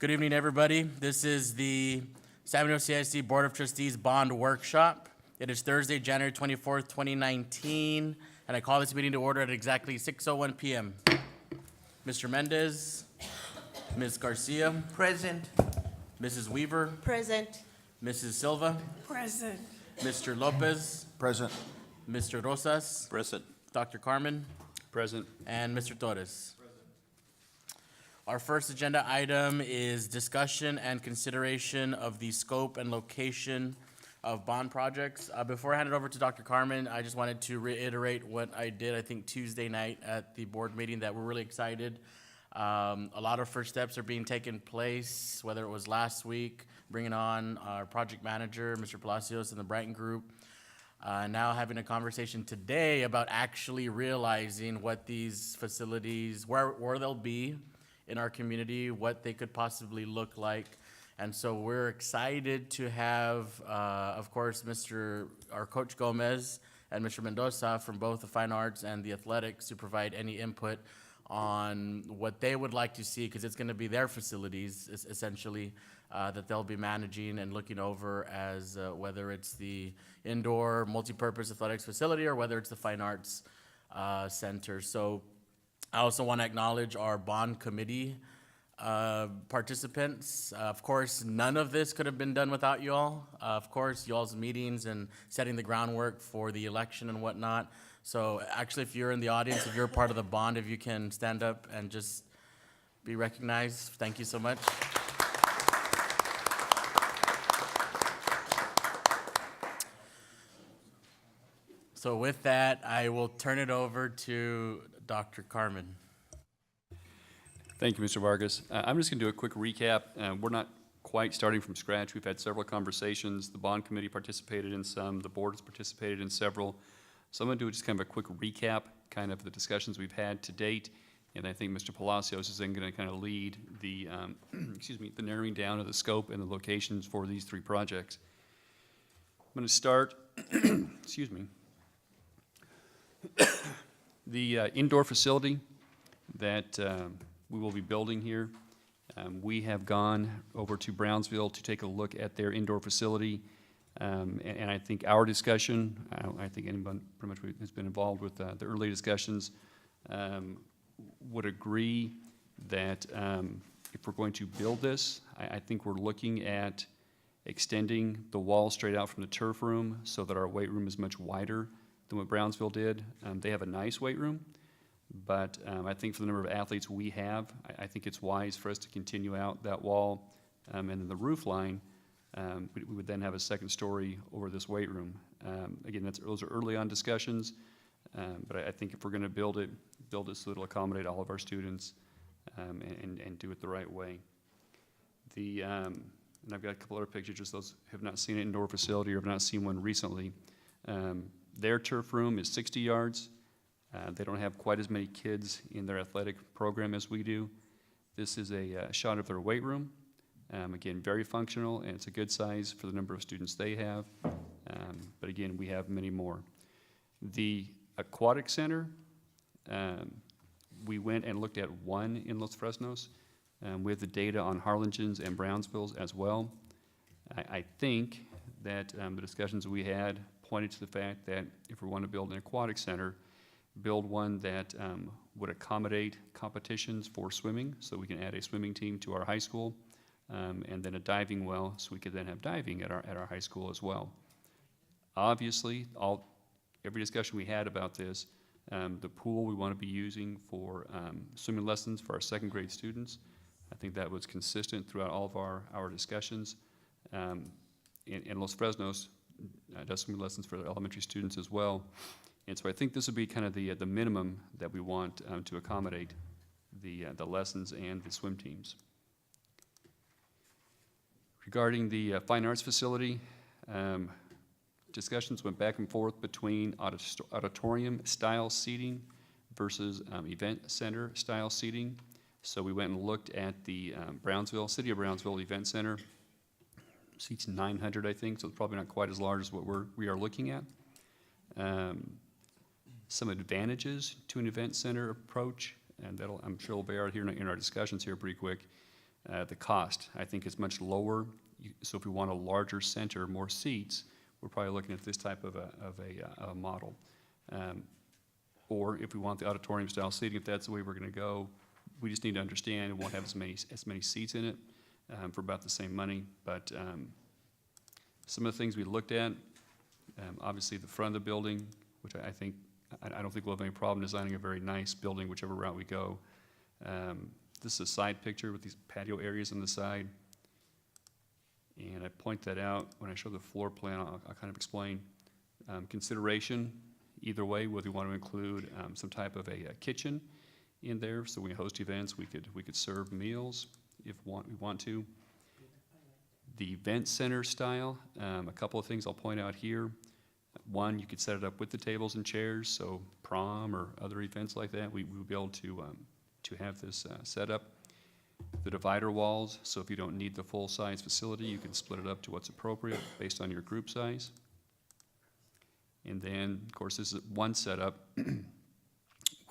Good evening, everybody. This is the San Bernardino CIC Board of Trustees Bond Workshop. It is Thursday, January 24th, 2019, and I call this meeting to order at exactly 6:01 p.m. Mr. Mendez, Ms. Garcia, Present. Mrs. Weaver, Present. Mrs. Silva, Present. Mr. Lopez, Present. Mr. Rosas, Present. Dr. Carmen, Present. and Mr. Torres. Our first agenda item is discussion and consideration of the scope and location of bond projects. Before I hand it over to Dr. Carmen, I just wanted to reiterate what I did, I think, Tuesday night at the board meeting, that we're really excited. A lot of first steps are being taken place, whether it was last week, bringing on our project manager, Mr. Palacios, and the Brighton Group. Now having a conversation today about actually realizing what these facilities, where they'll be in our community, what they could possibly look like. And so we're excited to have, of course, our Coach Gomez and Mr. Mendoza from both the Fine Arts and the Athletics to provide any input on what they would like to see, because it's going to be their facilities, essentially, that they'll be managing and looking over, as whether it's the indoor multi-purpose athletics facility or whether it's the Fine Arts Center. So I also want to acknowledge our bond committee participants. Of course, none of this could have been done without you all. Of course, y'all's meetings and setting the groundwork for the election and whatnot. So actually, if you're in the audience, if you're part of the bond, if you can stand up and just be recognized, thank you so much. So with that, I will turn it over to Dr. Carmen. Thank you, Mr. Vargas. I'm just going to do a quick recap. We're not quite starting from scratch. We've had several conversations. The bond committee participated in some. The board has participated in several. So I'm going to do just kind of a quick recap, kind of the discussions we've had to date. And I think Mr. Palacios is then going to kind of lead the, the narrowing down of the scope and the locations for these three projects. I'm going to start, the indoor facility that we will be building here. We have gone over to Brownsville to take a look at their indoor facility. And I think our discussion, I think anyone pretty much has been involved with the early discussions, would agree that if we're going to build this, I think we're looking at extending the wall straight out from the turf room so that our weight room is much wider than what Brownsville did. They have a nice weight room, but I think for the number of athletes we have, I think it's wise for us to continue out that wall, and then the roof line, we would then have a second story over this weight room. Again, those are early on discussions, but I think if we're going to build it so it'll accommodate all of our students, and do it the right way. And I've got a couple other pictures, just those who have not seen an indoor facility or have not seen one recently. Their turf room is 60 yards. They don't have quite as many kids in their athletic program as we do. This is a shot of their weight room. Again, very functional, and it's a good size for the number of students they have. But again, we have many more. The Aquatic Center, we went and looked at one in Los Fresnos. We have the data on Harlingen's and Brownsville's as well. I think that the discussions we had pointed to the fact that if we want to build an aquatic center, build one that would accommodate competitions for swimming, so we can add a swimming team to our high school, and then a diving well, so we could then have diving at our high school as well. Obviously, every discussion we had about this, the pool we want to be using for swimming lessons for our second grade students. I think that was consistent throughout all of our discussions. In Los Fresnos, does swimming lessons for the elementary students as well. And so I think this would be kind of the minimum that we want to accommodate the lessons and the swim teams. Regarding the fine arts facility, discussions went back and forth between auditorium style seating versus event center style seating. So we went and looked at the City of Brownsville Event Center. Seats 900, I think, so it's probably not quite as large as what we are looking at. Some advantages to an event center approach, and I'm sure will bear out here in our discussions here pretty quick. The cost, I think, is much lower. So if we want a larger center, more seats, we're probably looking at this type of a model. Or if we want the auditorium style seating, if that's the way we're gonna go, we just need to understand it won't have as many seats in it for about the same money. But some of the things we looked at, obviously the front of the building, which I think, I don't think we'll have any problem designing a very nice building whichever route we go. This is a side picture with these patio areas on the side. And I point that out when I show the floor plan. I'll kind of explain consideration either way, whether you want to include some type of a kitchen in there, so when we host events, we could serve meals if we want to. The event center style, a couple of things I'll point out here. One, you could set it up with the tables and chairs, so prom or other events like that, we would be able to have this set up. The divider walls, so if you don't need the full-size facility, you can split it up to what's appropriate based on your group size. And then, of course, this is one setup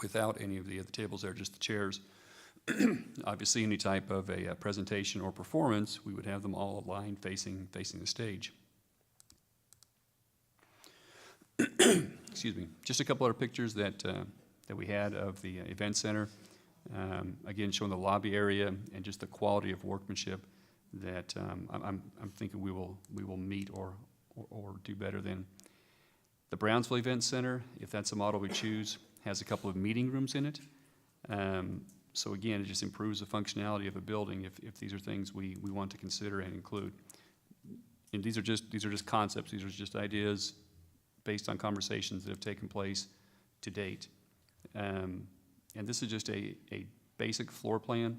without any of the other tables there, just the chairs. Obviously, any type of a presentation or performance, we would have them all aligned facing the stage. Excuse me. Just a couple other pictures that we had of the event center. Again, showing the lobby area and just the quality of workmanship that I'm thinking we will meet or do better than. The Brownsville Event Center, if that's a model we choose, has a couple of meeting rooms in it. So again, it just improves the functionality of a building if these are things we want to consider and include. And these are just concepts. These are just ideas based on conversations that have taken place to date. And this is just a basic floor plan.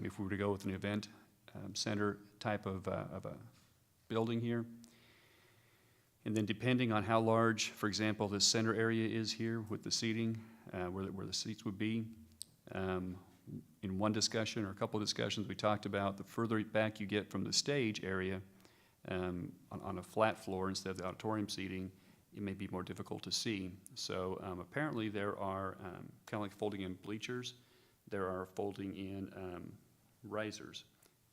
If we were to go with an event center type of a building here. And then depending on how large, for example, the center area is here with the seating, where the seats would be. In one discussion or a couple of discussions, we talked about the further back you get from the stage area on a flat floor instead of the auditorium seating, it may be more difficult to see. So apparently there are, kind of like folding in bleachers, there are folding in risers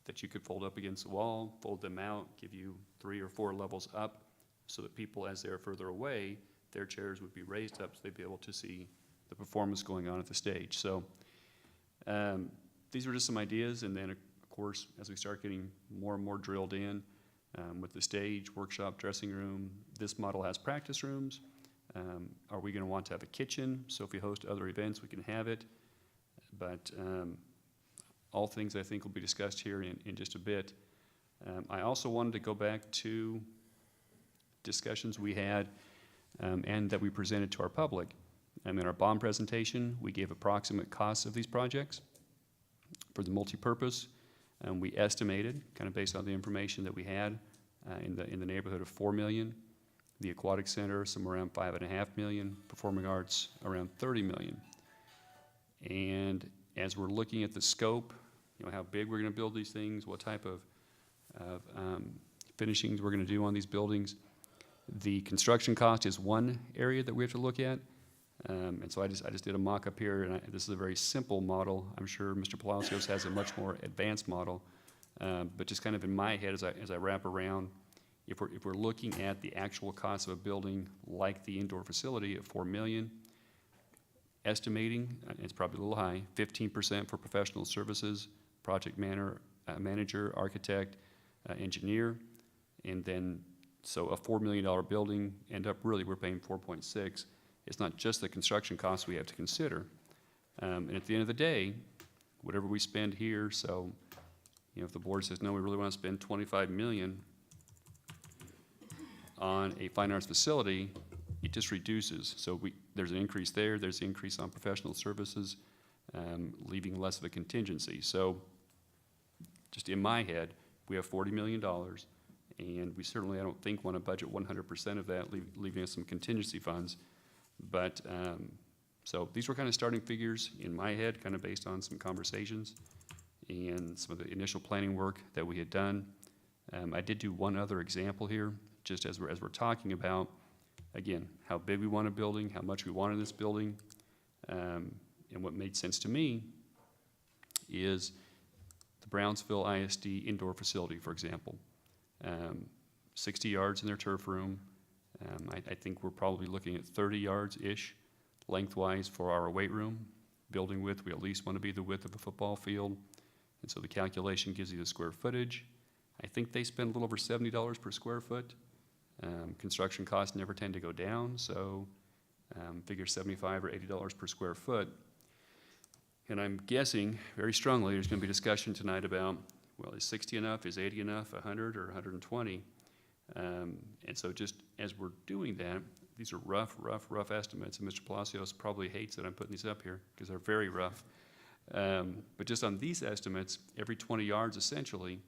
that you could fold up against the wall, fold them out, give you 3 or 4 levels up, so that people, as they're further away, their chairs would be raised up so they'd be able to see the performance going on at the stage. So these were just some ideas, and then of course, as we start getting more and more drilled in with the stage, workshop, dressing room, this model has practice rooms. Are we gonna want to have a kitchen? So if we host other events, we can have it. But all things I think will be discussed here in just a bit. I also wanted to go back to discussions we had and that we presented to our public. In our bond presentation, we gave approximate costs of these projects. For the multipurpose, we estimated, kind of based on the information that we had, in the neighborhood of $4 million. The Aquatic Center, somewhere around $5.5 million. Performing Arts, around $30 million. And as we're looking at the scope, how big we're going to build these things, what type of finishings we're going to do on these buildings, the construction cost is one area that we have to look at. And so I just did a mock-up here, and this is a very simple model. I'm sure Mr. Palacios has a much more advanced model, but just kind of in my head as I wrap around, if we're looking at the actual cost of a building like the indoor facility at $4 million, estimating, it's probably a little high, 15% for professional services, project manager, architect, engineer, and then so a $4 million building, end up really we're paying 4.6. It's not just the construction costs we have to consider. And at the end of the day, whatever we spend here, so if the board says, no, we really want to spend $25 million on a fine arts facility, it just reduces. So there's an increase there, there's an increase on professional services, leaving less of a contingency. So just in my head, we have $40 million, and we certainly, I don't think, want to budget 100% of that, leaving us some contingency funds. But so these were kind of starting figures in my head, kind of based on some conversations and some of the initial planning work that we had done. I did do one other example here, just as we're talking about, again, how big we want a building, how much we want in this building. And what made sense to me is the the Brownsville ISD indoor facility, for example. 60 yards in their turf room. I think we're probably looking at 30 yards-ish lengthwise for our weight room. Building width, we at least want to be the width of a football field. And so the calculation gives you the square footage. I think they spend a little over $70 per square foot. Construction costs never tend to go down, so figure $75 or $80 per square foot. And I'm guessing very strongly there's going to be discussion tonight about, well, is 60 enough, is 80 enough, 100 or 120? And so just as we're doing that, these are rough estimates, and Mr. Palacios probably hates that I'm putting these up here because they're very rough. But just on these estimates, every 20 yards essentially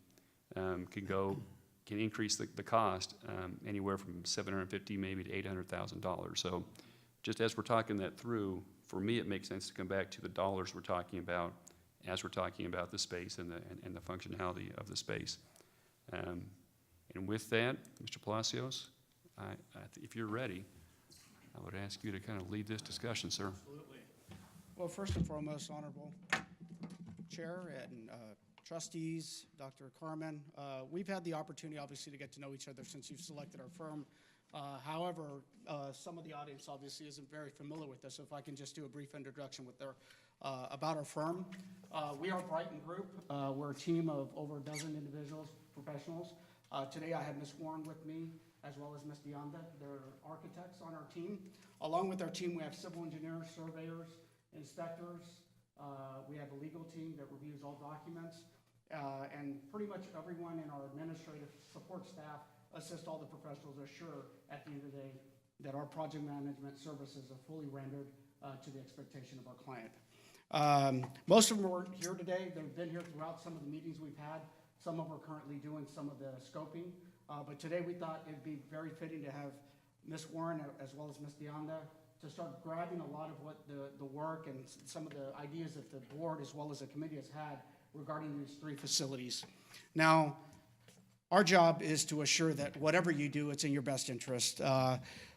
can increase the cost anywhere from $750 maybe to $800,000. So just as we're talking that through, for me it makes sense to come back to the dollars we're talking about as we're talking about the space and the functionality of the space. And with that, Mr. Palacios, if you're ready, I would ask you to kind of lead this discussion, sir. Absolutely. Well, first and foremost, Honorable Chair and trustees, Dr. Carmen, we've had the opportunity, obviously, to get to know each other since you've selected our firm. However, some of the audience obviously isn't very familiar with us, so if I can just do a brief introduction with about our firm. We are Brighton Group. We're a team of over a dozen individuals, professionals. Today I have Ms. Warren with me, as well as Ms. Deonda. They're architects on our team. Along with our team, we have civil engineers, surveyors, inspectors. We have a legal team that reviews all documents. And pretty much everyone in our administrative support staff assist all the professionals to assure at the end of the day that our project management services are fully rendered to the expectation of our client. Most of them are here today. They've been here throughout some of the meetings we've had. Some of them are currently doing some of the scoping. But today we thought it'd be very fitting to have Ms. Warren as well as Ms. Deonda to start grabbing a lot of what the work and some of the ideas that the board as well as the committee has had regarding these three facilities. Now, our job is to assure that whatever you do, it's in your best interest.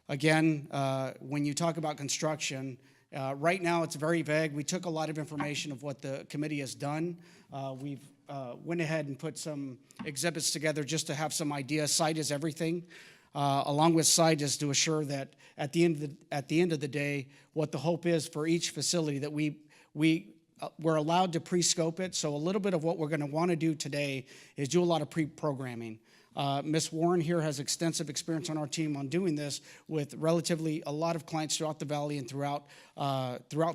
Again, when you talk about construction, right now it's very vague. We took a lot of information of what the committee has done. We've went ahead and put some exhibits together just to have some idea. Site is everything. Along with site is to assure that at the end of the day, what the hope is for each facility that we're allowed to pre-scope it. So a little bit of what we're going to want to do today is do a lot of pre-programming. Ms. Warren here has extensive experience on our team on doing this with relatively a lot of clients throughout the valley and throughout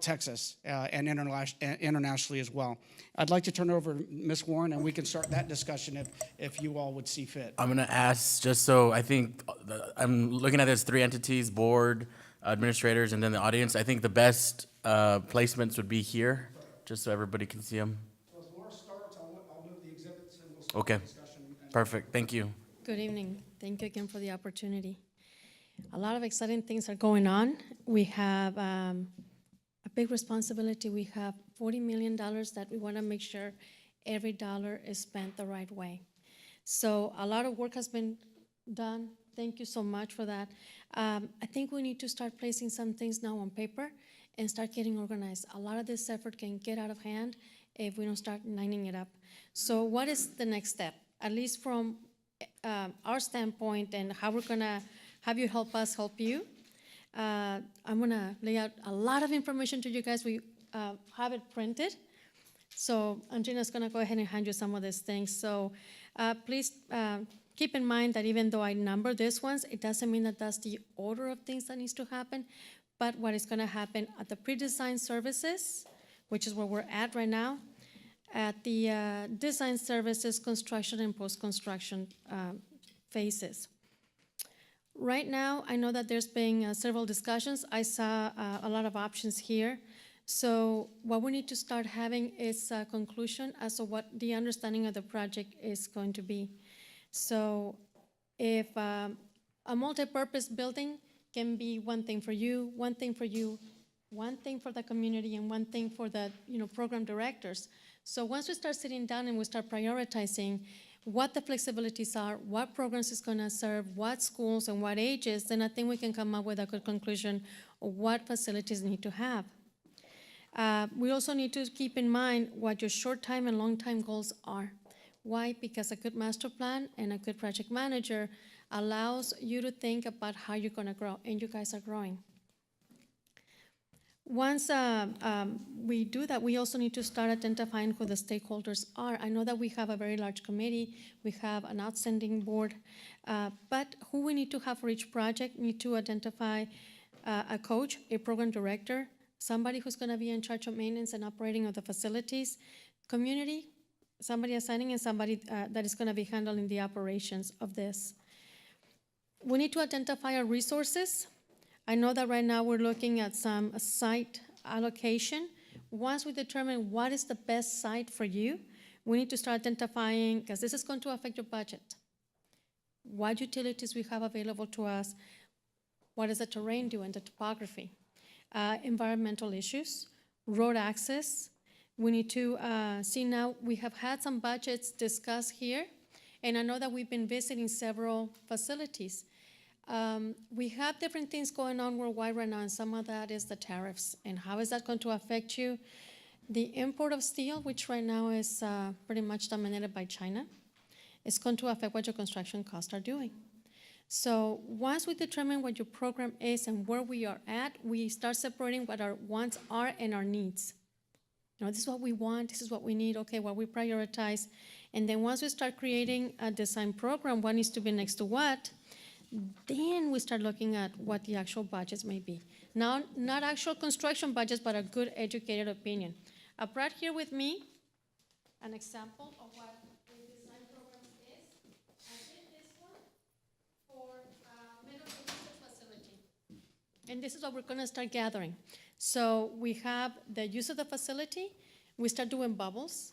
Texas and internationally as well. I'd like to turn it over to Ms. Warren, and we can start that discussion if you all would see fit. I'm gonna ask, just so I think, I'm looking at this three entities, board, administrators, and then the audience. I think the best placements would be here, just so everybody can see them. So as Laura starts, I'll move the exhibits and we'll start Okay. the discussion. Perfect, thank you. Good evening. Thank you again for the opportunity. A lot of exciting things are going on. We have a big responsibility. We have $40 million that we want to make sure every dollar is spent the right way. So a lot of work has been done. Thank you so much for that. I think we need to start placing some things now on paper and start getting organized. A lot of this effort can get out of hand if we don't start lining it up. So what is the next step? At least from our standpoint and how we're gonna have you help us help you. I'm gonna lay out a lot of information to you guys. We have it printed. So Angelina's gonna go ahead and hand you some of these things. So please keep in mind that even though I number these ones, it doesn't mean that that's the order of things that needs to happen. But what is gonna happen at the pre-design services, which is where we're at right now, at the design services, construction, and post-construction phases. Right now, I know that there's been several discussions. I saw a lot of options here. So what we need to start having is a conclusion as to what the understanding of the project is going to be. So if a multi-purpose building can be one thing for you, one thing for you, one thing for the community, and one thing for the program directors. So once we start sitting down and we start prioritizing what the flexibilities are, what programs it's going to serve, what schools and what ages, then I think we can come up with a good conclusion of what facilities need to have. We also need to keep in mind what your short-time and long-time goals are. Why? Because a good master plan and a good project manager allows you to think about how you're gonna grow, and you guys are growing. Once we do that, we also need to start identifying who the stakeholders are. I know that we have a very large committee, we have an outstanding board, but who we need to have for each project, need to identify a coach, a program director, somebody who's gonna be in charge of maintenance and operating of the facilities, community, somebody assigning, and somebody that is gonna be handling the operations of this. We need to identify our resources. I know that right now we're looking at some site allocation. Once we determine what is the best site for you, we need to start identifying, because this is going to affect your budget. What utilities we have available to us, what does the terrain do and the topography, environmental issues, road access. We need to see now, we have had some budgets discussed here, and I know that we've been visiting several facilities. We have different things going on worldwide right now, and some of that is the tariffs. And how is that going to affect you? The import of steel, which right now is pretty much dominated by China, is going to affect what your construction costs are doing. So once we determine what your program is and where we are at, we start separating what our wants are and our needs. You know, this is what we want, this is what we need, okay, what we prioritize. And then once we start creating a design program, what needs to be next to what, then we start looking at what the actual budgets may be. Now, not actual construction budgets, but a good educated opinion. I brought here with me an example of what a design program is. I did this one for middle research facility. And this is what we're gonna start gathering. So we have the use of the facility. We start doing bubbles.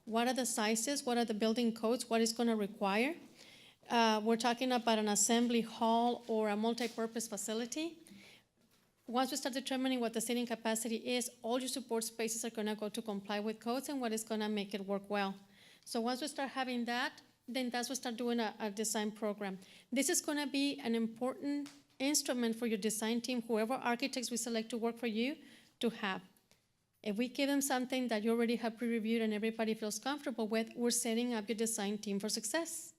What are the sizes? What are the building codes? What is gonna require? We're talking about an assembly hall or a multi-purpose facility. Once we start determining what the seating capacity is, all your support spaces are gonna go to comply with codes and what is gonna make it work well. So once we start having that, then that's when we start doing a design program. This is gonna be an important instrument for your design team, whoever architects we select to work for you, to have. If we give them something that you already have pre-reviewed and everybody feels comfortable with, we're setting up your design team for success.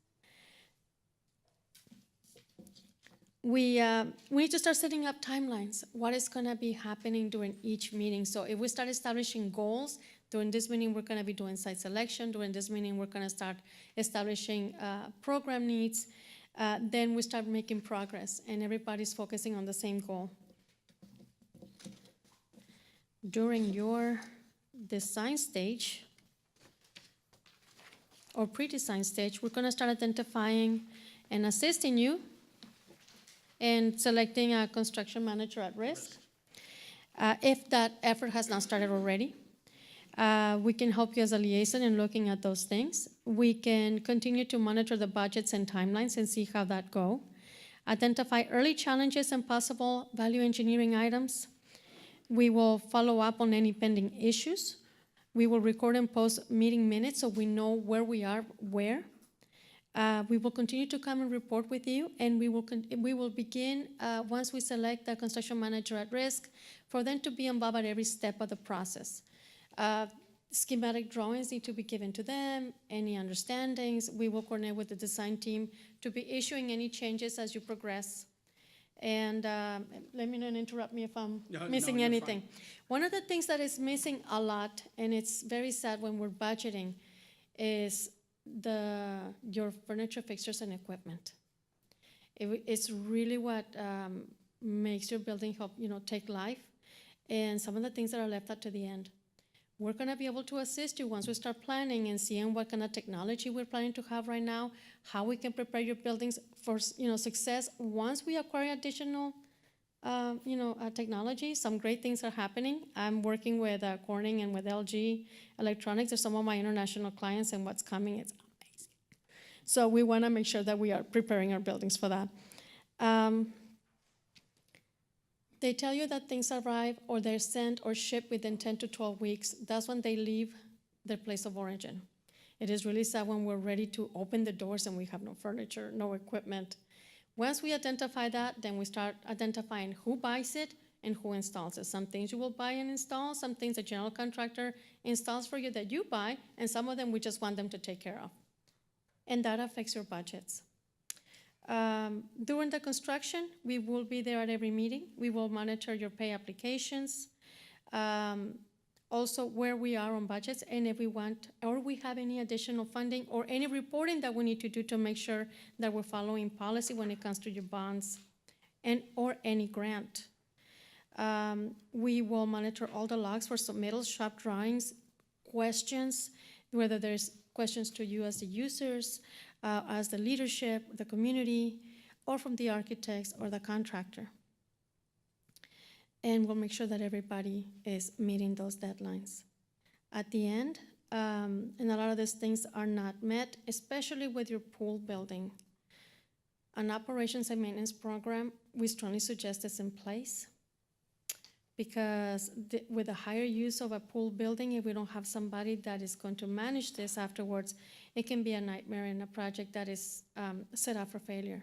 We need to start setting up timelines. What is gonna be happening during each meeting? So if we start establishing goals, during this meeting we're gonna be doing site selection, during this meeting we're gonna start establishing program needs, then we start making progress and everybody's focusing on the same goal. During your design stage, or pre-design stage, we're gonna start identifying and assisting you and selecting a construction manager at risk. If that effort has not started already, we can help you as a liaison in looking at those things. We can continue to monitor the budgets and timelines and see how that go. Identify early challenges and possible value engineering items. We will follow up on any pending issues. We will record and post meeting minutes so we know where we are, where. We will continue to come and report with you, and we will begin, once we select the construction manager at risk, for them to be involved at every step of the process. Schematic drawings need to be given to them, any understandings. We will coordinate with the design team to be issuing any changes as you progress. And let me not interrupt me if I'm missing you're anything. One of the things that is missing a lot, and it's very sad when we're budgeting, is your furniture, fixtures, and equipment. It's really what makes your building help, take life, and some of the things that are left out to the end. We're gonna be able to assist you once we start planning and seeing what kind of technology we're planning to have right now, how we can prepare your buildings for, success. Once we acquire additional, technology, some great things are happening. I'm working with Corning and with LG Electronics. They're some of my international clients, and what's coming is amazing. So we wanna make sure that we are preparing our buildings for that. They tell you that things arrive or they're sent or shipped within 10 to 12 weeks. That's when they leave their place of origin. It is really sad when we're ready to open the doors and we have no furniture, no equipment. Once we identify that, then we start identifying who buys it and who installs it. Some things you will buy and install, some things a general contractor installs for you that you buy, and some of them we just want them to take care of. And that affects your budgets. During the construction, we will be there at every meeting. We will monitor your pay applications, also where we are on budgets, and if we want, or we have any additional funding or any reporting that we need to do to make sure that we're following policy when it comes to your bonds and or any grant. We will monitor all the logs for submittals, shop drawings, questions, whether there's questions to you as the users, as the leadership, the community, or from the architects or the contractor. And we'll make sure that everybody is meeting those deadlines. At the end, and a lot of these things are not met, especially with your pool building. An operations and maintenance program, we strongly suggest it's in place, because with a higher use of a pool building, if we don't have somebody that is going to manage this afterwards, it can be a nightmare in a project that is set up for failure.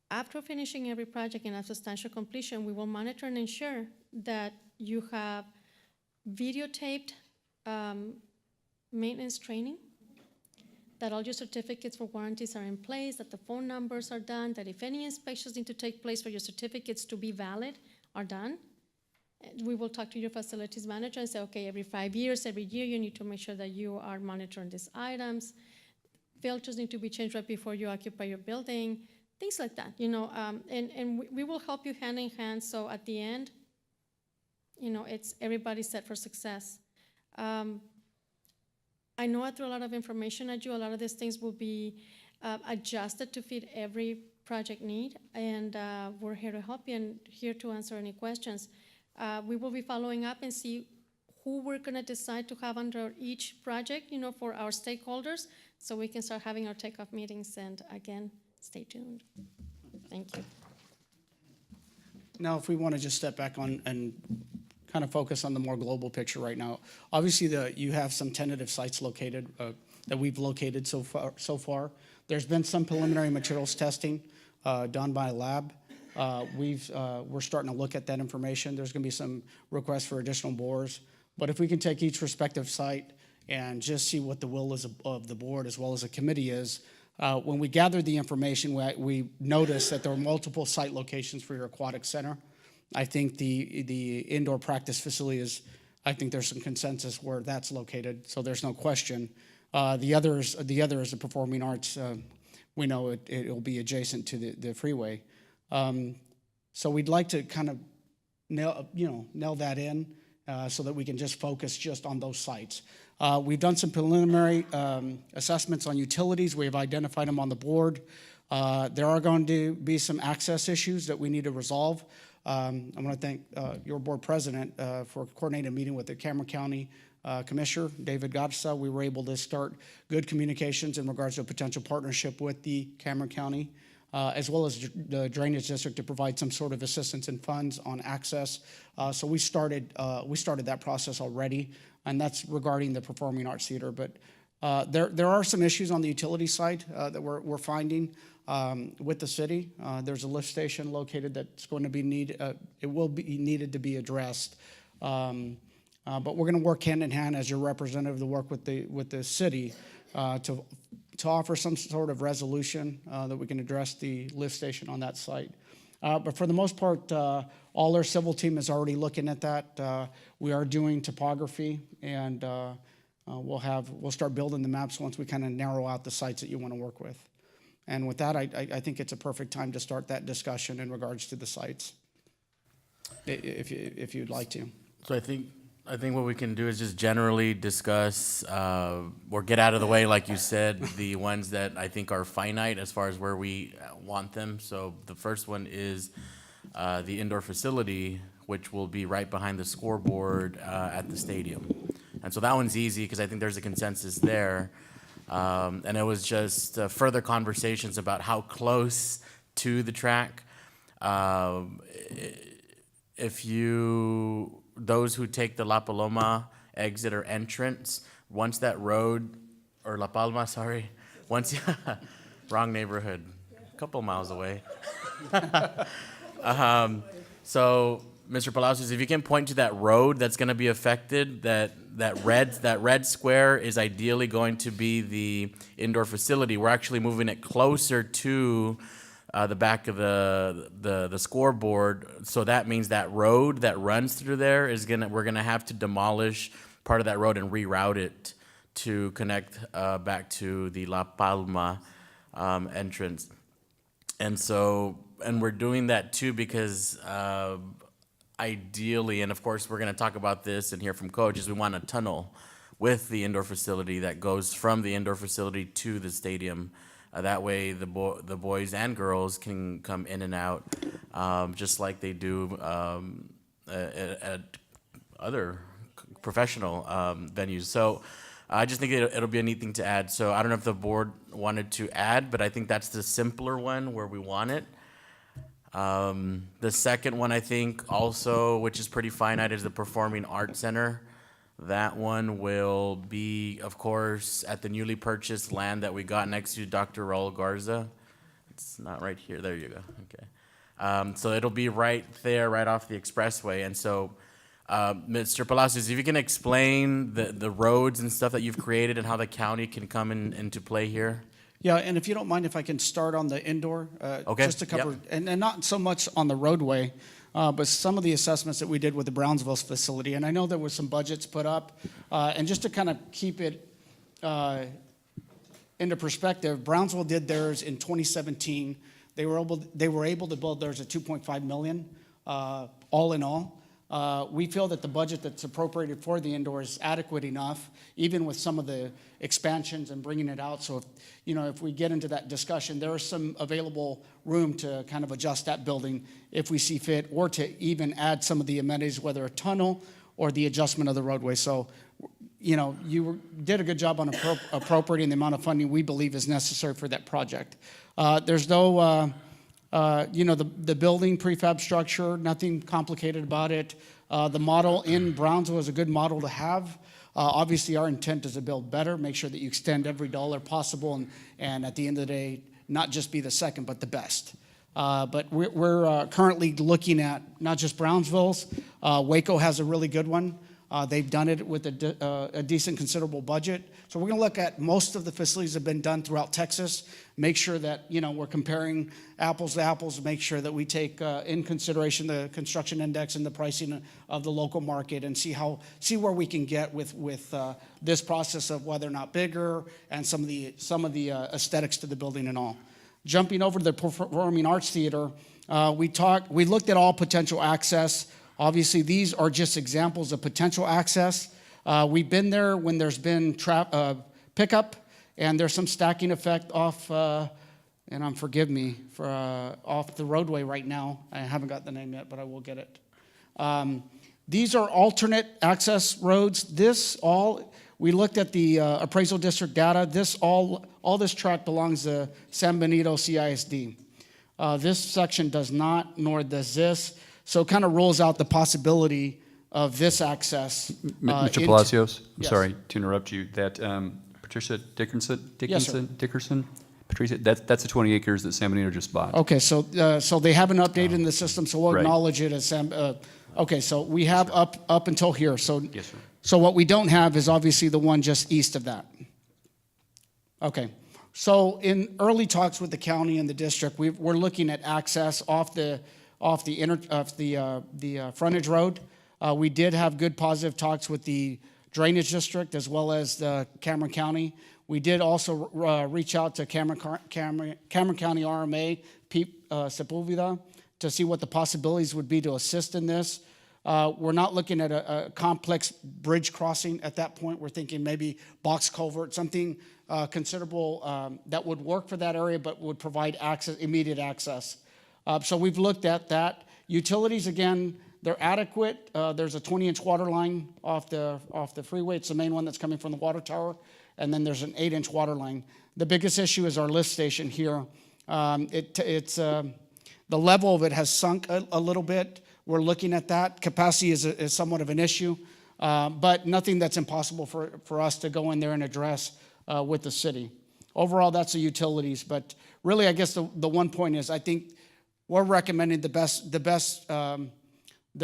After finishing every project and at substantial completion, we will monitor and ensure that you have videotaped maintenance training, that all your certificates for warranties are in place, that the phone numbers are done, that if any inspections need to take place for your certificates to be valid, are done. We will talk to your facilities manager and say, okay, every 5 years, every year, you need to make sure that you are monitoring these items. Filters need to be changed right before you occupy your building, things like that, you know, and we will help you hand in hand, so at the end, you know, it's everybody set for success. I know I threw a lot of information at you. A lot of these things will be adjusted to fit every project need, and we're here to help you and here to answer any questions. We will be following up and see who we're gonna decide to have under each project, you know, for our stakeholders, so we can start having our takeoff meetings, and again, stay tuned. Thank you. Now, if we want to just step back on and kind of focus on the more global picture right now. Obviously, you have some tentative sites located, that we've located so far. There's been some preliminary materials testing done by a lab. We're starting to look at that information. There's going to be some requests for additional bores. But if we can take each respective site and just see what the will is of the board as well as the committee is, when we gathered the information, we noticed that there were multiple site locations for your aquatic center. I think the indoor practice facility is, I think there's some consensus where that's located, so there's no question. The other is the performing arts. We know it'll be adjacent to the freeway. So we'd like to kind of nail that in so that we can just focus just on those sites. We've done some preliminary assessments on utilities. We have identified them on the board. There are going to be some access issues that we need to resolve. I want to thank your board president for coordinating a meeting with the Cameron County Commissioner, David Gotsa. We were able to start good communications in regards to a potential partnership with the Cameron County, as well as the Drainage District, to provide some sort of assistance and funds on access. So we started that process already, and that's regarding the Performing Arts Theater. But there are some issues on the utility side that we're finding with the city. There's a lift station located that's going to be it will be needed to be addressed. But we're going to work hand in hand as your representative to work with the city to offer some sort of resolution that we can address the lift station on that site. But for the most part, all our civil team is already looking at that. We are doing topography, and we'll start building the maps once we kind of narrow out the sites that you want to work with. And with that, I think it's a perfect time to start that discussion in regards to the sites, if you'd like to. So I think what we can do is just generally discuss or get out of the way, like you said, the ones that I think are finite as far as where we want them. So the first one is the indoor facility, which will be right behind the scoreboard at the stadium. And so that one's easy because I think there's a consensus there. And it was just further conversations about how close to the track. Those who take the La Paloma exit or entrance, once that road, or La Palma, sorry, wrong neighborhood, a couple miles away. So, Mr. Palacios, if you can point to that road that's gonna be affected, that red square is ideally going to be the indoor facility. We're actually moving it closer to the back of the scoreboard. So that means that road that runs through there we're gonna have to demolish part of that road and reroute it to connect back to the La Palma entrance. And we're doing that too because ideally, and of course we're gonna talk about this and hear from Coach, is we want a tunnel with the indoor facility that goes from the indoor facility to the stadium. That way the boys and girls can come in and out, just like they do at other professional venues. So I just think it'll be a neat thing to add. So I don't know if the board wanted to add, but I think that's the simpler one where we want it. The second one, I think also, which is pretty finite, is the Performing Arts Center. That one will be, of course, at the newly purchased land that we got next to Dr. Raul Garza. It's not right here. There you go. Okay. So it'll be right there, right off the expressway. And so, Mr. Palacios, if you can explain the roads and stuff that you've created and how the county can come into play here. Yeah, and if you don't mind, if I can start on the indoor, Okay, just to cover, yep. and not so much on the roadway, but some of the assessments that we did with the Brownsville facility. And I know there was some budgets put up, and just to kind of keep it into perspective, Brownsville did theirs in 2017. They were able to build theirs at 2.5 million, all in all. We feel that the budget that's appropriated for the indoor is adequate enough, even with some of the expansions and bringing it out. So if we get into that discussion, there is some available room to kind of adjust that building if we see fit, or to even add some of the amenities, whether a tunnel or the adjustment of the roadway. So, you did a good job on appropriating the amount of funding we believe is necessary for that project. There's no, the building prefab structure, nothing complicated about it. The model in Brownsville is a good model to have. Obviously, our intent is to build better, make sure that you extend every dollar possible, and at the end of the day, not just be the second, but the best. But we're currently looking at not just Brownsville's. Waco has a really good one. They've done it with a decent, considerable budget. So we're going to look at most of the facilities that have been done throughout Texas, make sure that, we're comparing apples to apples, make sure that we take in consideration the construction index and the pricing of the local market, and see where we can get with this process of whether or not bigger and some of the aesthetics to the building and all. Jumping over to the Performing Arts Theater, we looked at all potential access. Obviously, these are just examples of potential access. We've been there when there's been pickup, and there's some stacking effect off, forgive me, off the roadway right now. I haven't got the name yet, but I will get it. These are alternate access roads. We looked at the appraisal district data. All this tract belongs to San Benito CISD. This section does not, nor does this. So it kind of rules out the possibility of this access. Mr. Palacios, I'm Yes. sorry to interrupt you. That Patricia Dickerson, Yes, sir. Patricia, that's the 20 acres that San Benito just bought. Okay, so they haven't updated in the system, so we'll Right. acknowledge it as okay, so we have up until here. So Yes, sir. So what we don't have is obviously the one just east of that. Okay. So in early talks with the county and the district, we're looking at access off the frontage road. We did have good positive talks with the drainage district as well as the Cameron County. We did also reach out to Cameron County RMA, Pete Sepulveda, to see what the possibilities would be to assist in this. We're not looking at a complex bridge crossing at that point. We're thinking maybe box culvert, something considerable that would work for that area but would provide immediate access. So we've looked at that. Utilities, again, they're adequate. There's a 20-inch water line off the freeway. It's the main one that's coming from the water tower. And then there's an 8-inch water line. The biggest issue is our lift station here. The level of it has sunk a little bit. We're looking at that. Capacity is somewhat of an issue, but nothing that's impossible for us to go in there and address with the city. Overall, that's the utilities. But really, I guess the one point is I think we're recommending the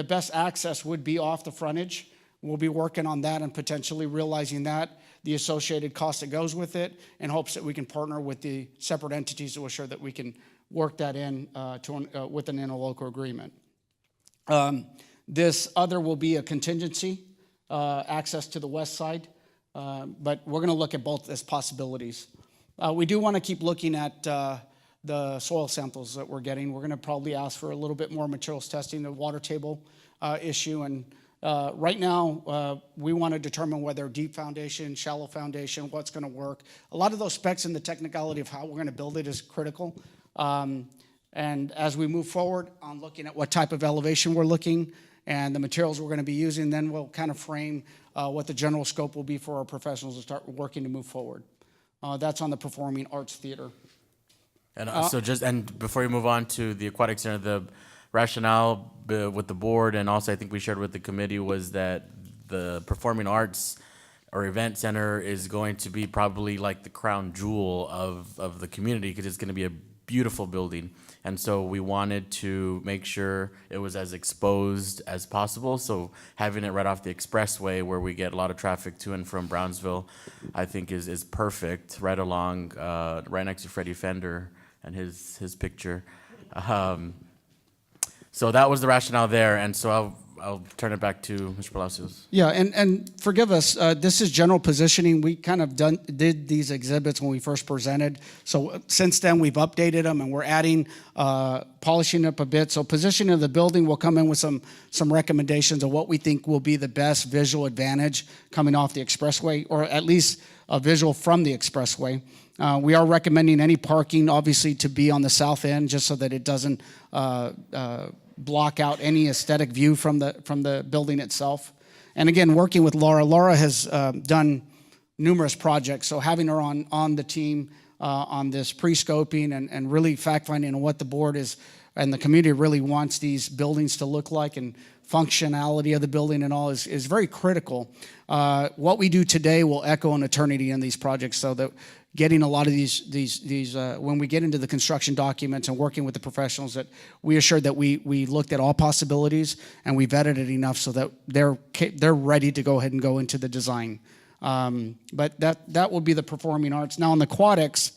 best access would be off the frontage. We'll be working on that and potentially realizing that, the associated cost that goes with it, in hopes that we can partner with the separate entities to assure that we can work that in with an interlocal agreement. This other will be a contingency, access to the west side, but we're going to look at both as possibilities. We do want to keep looking at the soil samples that we're getting. We're going to probably ask for a little bit more materials testing, the water table issue, and right now we want to determine whether deep foundation, shallow foundation, what's going to work. A lot of those specs and the technicality of how we're going to build it is critical. And as we move forward on looking at what type of elevation we're looking and the materials we're going to be using, then we'll kind of frame what the general scope will be for our professionals to start working to move forward. That's on the Performing Arts Theater. And and before you move on to the Aquatic Center, the rationale with the board, and also I think we shared with the committee, was that the Performing Arts or Event Center is going to be probably like the crown jewel of the community, because it's going to be a beautiful building. And so we wanted to make sure it was as exposed as possible. So having it right off the expressway, where we get a lot of traffic to and from Brownsville, I think is perfect, right along, right next to Freddie Fender and his picture. So that was the rationale there, and so I'll turn it back to Mr. Palacios. Yeah, and forgive us, this is general positioning. We kind of did these exhibits when we first presented. So since then, we've updated them, and we're adding, polishing up a bit. So positioning of the building will come in with some recommendations of what we think will be the best visual advantage coming off the expressway, or at least a visual from the expressway. We are recommending any parking, obviously, to be on the south end, just so that it doesn't block out any aesthetic view from the building itself. And again, working with Laura has done numerous projects, so having her on the team on this pre-scoping and really fact-finding on what the board is and the community really wants these buildings to look like, and functionality of the building and all is very critical. What we do today will echo an eternity in these projects, so that getting a lot of these when we get into the construction documents and working with the professionals, that we assured that we looked at all possibilities and we vetted it enough so that they're ready to go ahead and go into the design. But that will be the Performing Arts. Now, on the Aquatics,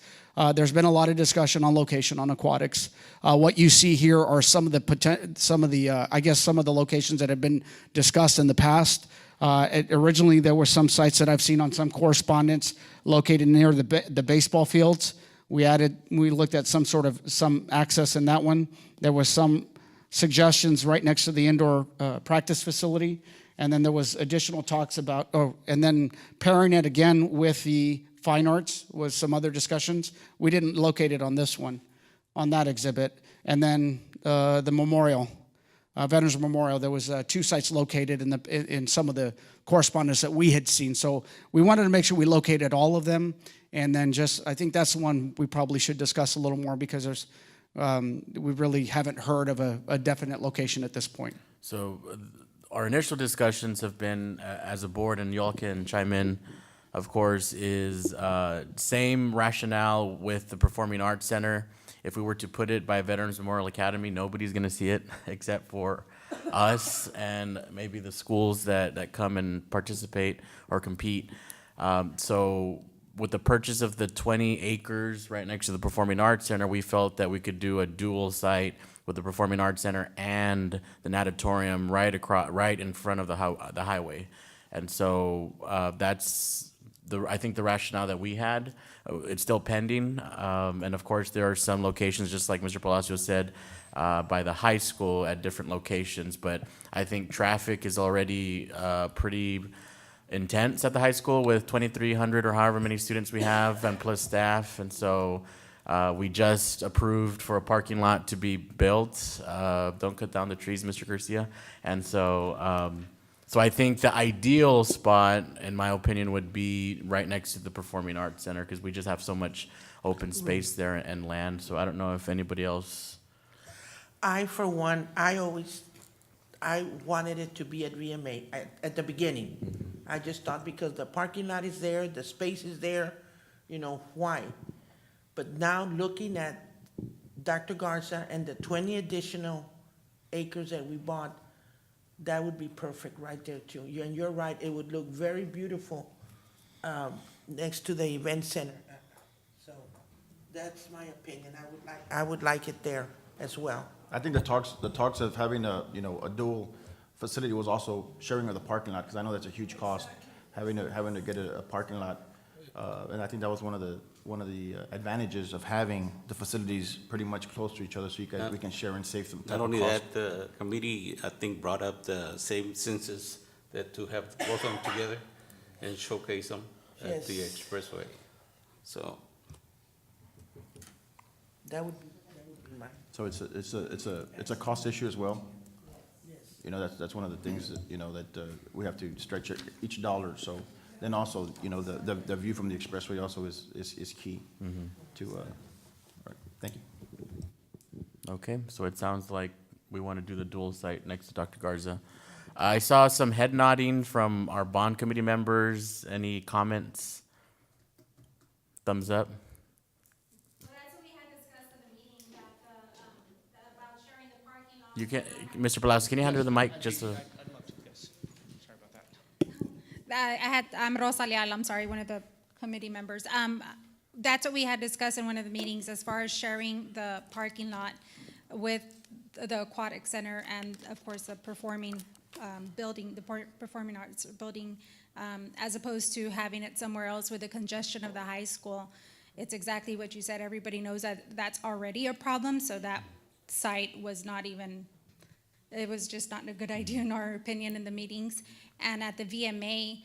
there's been a lot of discussion on location on Aquatics. What you see here are some of the locations that have been discussed in the past. Originally, there were some sites that I've seen on some correspondence located near the baseball fields. We looked at some access in that one. There was some suggestions right next to the indoor practice facility, and then there was additional talks about, and then pairing it again with the fine arts was some other discussions. We didn't locate it on this one, on that exhibit. And then the memorial. Veterans Memorial, there was 2 sites located in some of the correspondence that we had seen. So we wanted to make sure we located all of them, and then I think that's the one we probably should discuss a little more, because we really haven't heard of a definite location at this point. So our initial discussions have been, as a board, and y'all can chime in, of course, is same rationale with the Performing Arts Center. If we were to put it by Veterans Memorial Academy, nobody's going to see it except for us and maybe the schools that come and participate or compete. So with the purchase of the 20 acres right next to the Performing Arts Center, we felt that we could do a dual site with the Performing Arts Center and the natatorium right in front of the highway. And so that's I think the rationale that we had. It's still pending, and of course there are some locations, just like Mr. Palacios said, by the high school at different locations, but I think traffic is already pretty intense at the high school with 2,300 or however many students we have, and plus staff, and so we just approved for a parking lot to be built. Don't cut down the trees, Mr. Garcia. And so so I think the ideal spot, in my opinion, would be right next to the Performing Arts Center, because we just have so much open space there and land. So I don't know if anybody else. For one, I wanted it to be at VMA at the beginning. Mm-hmm. I just thought, because the parking lot is there, the space is there, why? But now looking at Dr. Garza, and the 20 additional acres that we bought, that would be perfect right there too. And you're right, it would look very beautiful next to the event center. So that's my opinion. I would like it there as well. I think the talks of having a dual facility was also sharing of the parking lot, because I know that's a huge cost, having to get a parking lot. And I think that was one of the advantages of having the facilities pretty much close to each other, so we can share and save some type Not of only cost. that, the committee, I think, brought up the same census, that to have both of them together and showcase them at the Yes. expressway. So, That would be my, So it's a cost issue as well. yes. That's one of the things that we have to stretch each dollar. So then also, the view from the expressway also is key to, all right, thank you. Okay, so it sounds like we want to do the dual site next to Dr. Garza. I saw some head nodding from our bond committee members. Any comments? Thumbs up? Well, that's what we had discussed in the meeting, that, about sharing the parking lot. You can, Mr. Palacios, can you hand her the mic just to? I'd love to, yes. Sorry about that. I'm Rosa Leal, I'm sorry, one of the committee members. That's what we had discussed in one of the meetings, as far as sharing the parking lot with the Aquatic Center and, of course, the performing building, the performing arts building, as opposed to having it somewhere else with the congestion of the high school. It's exactly what you said. Everybody knows that that's already a problem, so that site was not even, it was just not a good idea in our opinion in the meetings. And at the VMA,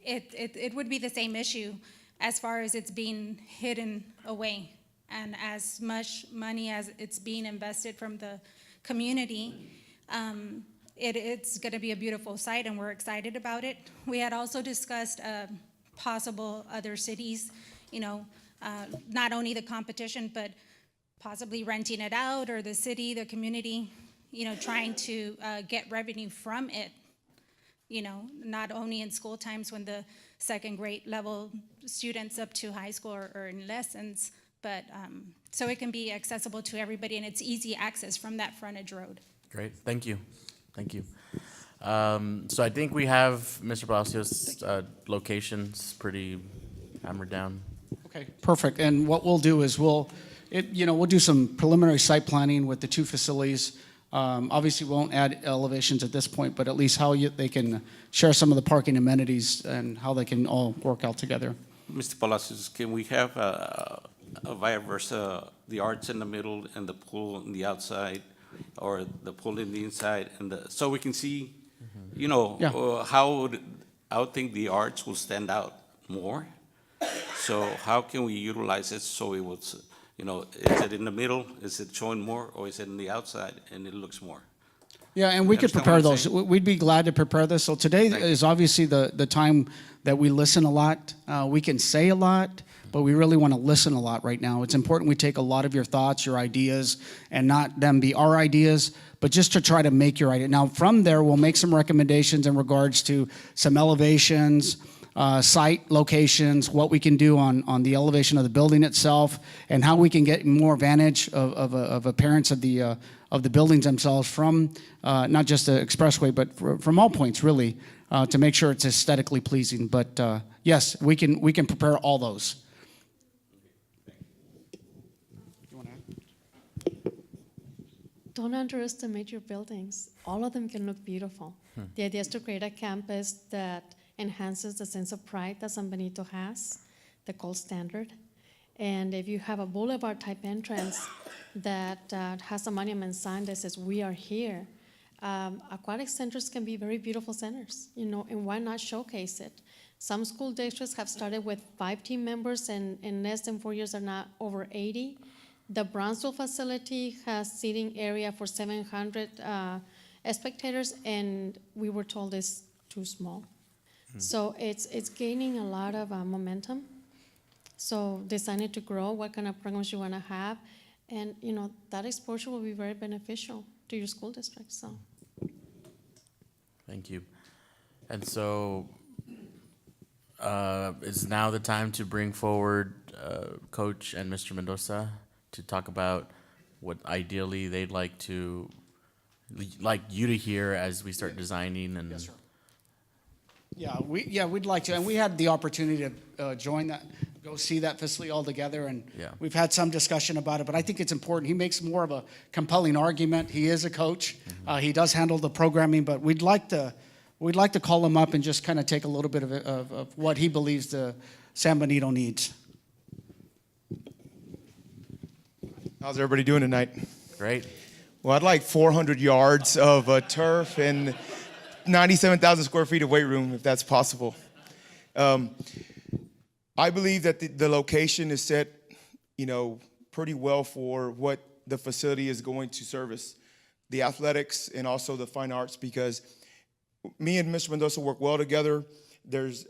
it would be the same issue as far as it's being hidden away. And as much money as it's being invested from the community, it's gonna be a beautiful site and we're excited about it. We had also discussed possible other cities, not only the competition, but possibly renting it out, or the city, the community, trying to get revenue from it. Not only in school times when the second grade level students up to high school are in lessons, but so it can be accessible to everybody and it's easy access from that frontage road. Great, thank you. Thank you. So I think we have Mr. Palacios' locations pretty hammered down. Okay, perfect. And what we'll do is we'll do some preliminary site planning with the two facilities. Obviously, we won't add elevations at this point, but at least how they can share some of the parking amenities and how they can all work out together. Mr. Palacios, can we have a vice versa, the arts in the middle and the pool on the outside, or the pool in the inside, and so we can see, how I would think the arts will stand out more. So how can we utilize it so it would, is it in the middle, is it showing more, or is it in the outside and it looks more? Yeah, and we could Understand prepare what I'm those. saying? We'd be glad to prepare this. So today Thank you. is obviously the time that we listen a lot. We can say a lot, but we really want to listen a lot right now. It's important we take a lot of your thoughts, your ideas, and not them be our ideas, but just to try to make your idea. Now, from there, we'll make some recommendations in regards to some elevations, site locations, what we can do on the elevation of the building itself, and how we can get more advantage of appearance of the buildings themselves from not just the expressway, but from all points, really, to make sure it's aesthetically pleasing. But yes, we can prepare all those. Don't underestimate your buildings. All of them can look beautiful. The idea is to create a campus that enhances the sense of pride that San Benito has, the gold standard. And if you have a boulevard-type entrance that has a monument sign that says, "We are here," aquatic centers can be very beautiful centers, and why not showcase it? Some school districts have started with 5 team members, and in less than 4 years are now over 80. The Brownsville facility has seating area for 700 spectators, and we were told it's too small. So it's gaining a lot of momentum. So deciding to grow, what kind of programs you want to have, and that exposure will be very beneficial to your school district. So. Thank you. And so is now the time to bring forward Coach and Mr. Mendoza talk about what ideally they'd like you to hear as we start designing and. Yes, sir. Yeah, we'd like to, and we had the opportunity to join that, go see that facility all together, and Yeah. we've had some discussion about it, but I think it's important. He makes more of a compelling argument. He is a coach. He does handle the programming, but we'd like to call him up and just kind of take a little bit of what he believes the San Benito needs. How's everybody doing tonight? Great. Well, I'd like 400 yards of turf and 97,000 square feet of weight room, if that's possible. I believe that the location is set, pretty well for what the facility is going to service, the athletics and also the fine arts, because me and Mr. Mendoza work well together. There's,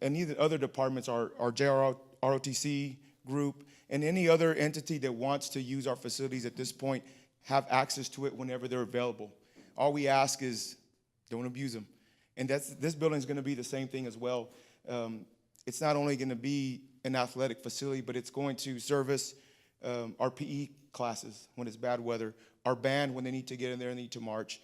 and the other departments, our ROTC group, and any other entity that wants to use our facilities at this point have access to it whenever they're available. All we ask is don't abuse them. And this building is going to be the same thing as well. It's not only going to be an athletic facility, but it's going to service our PE classes when it's bad weather, our band when they need to get in there and need to march.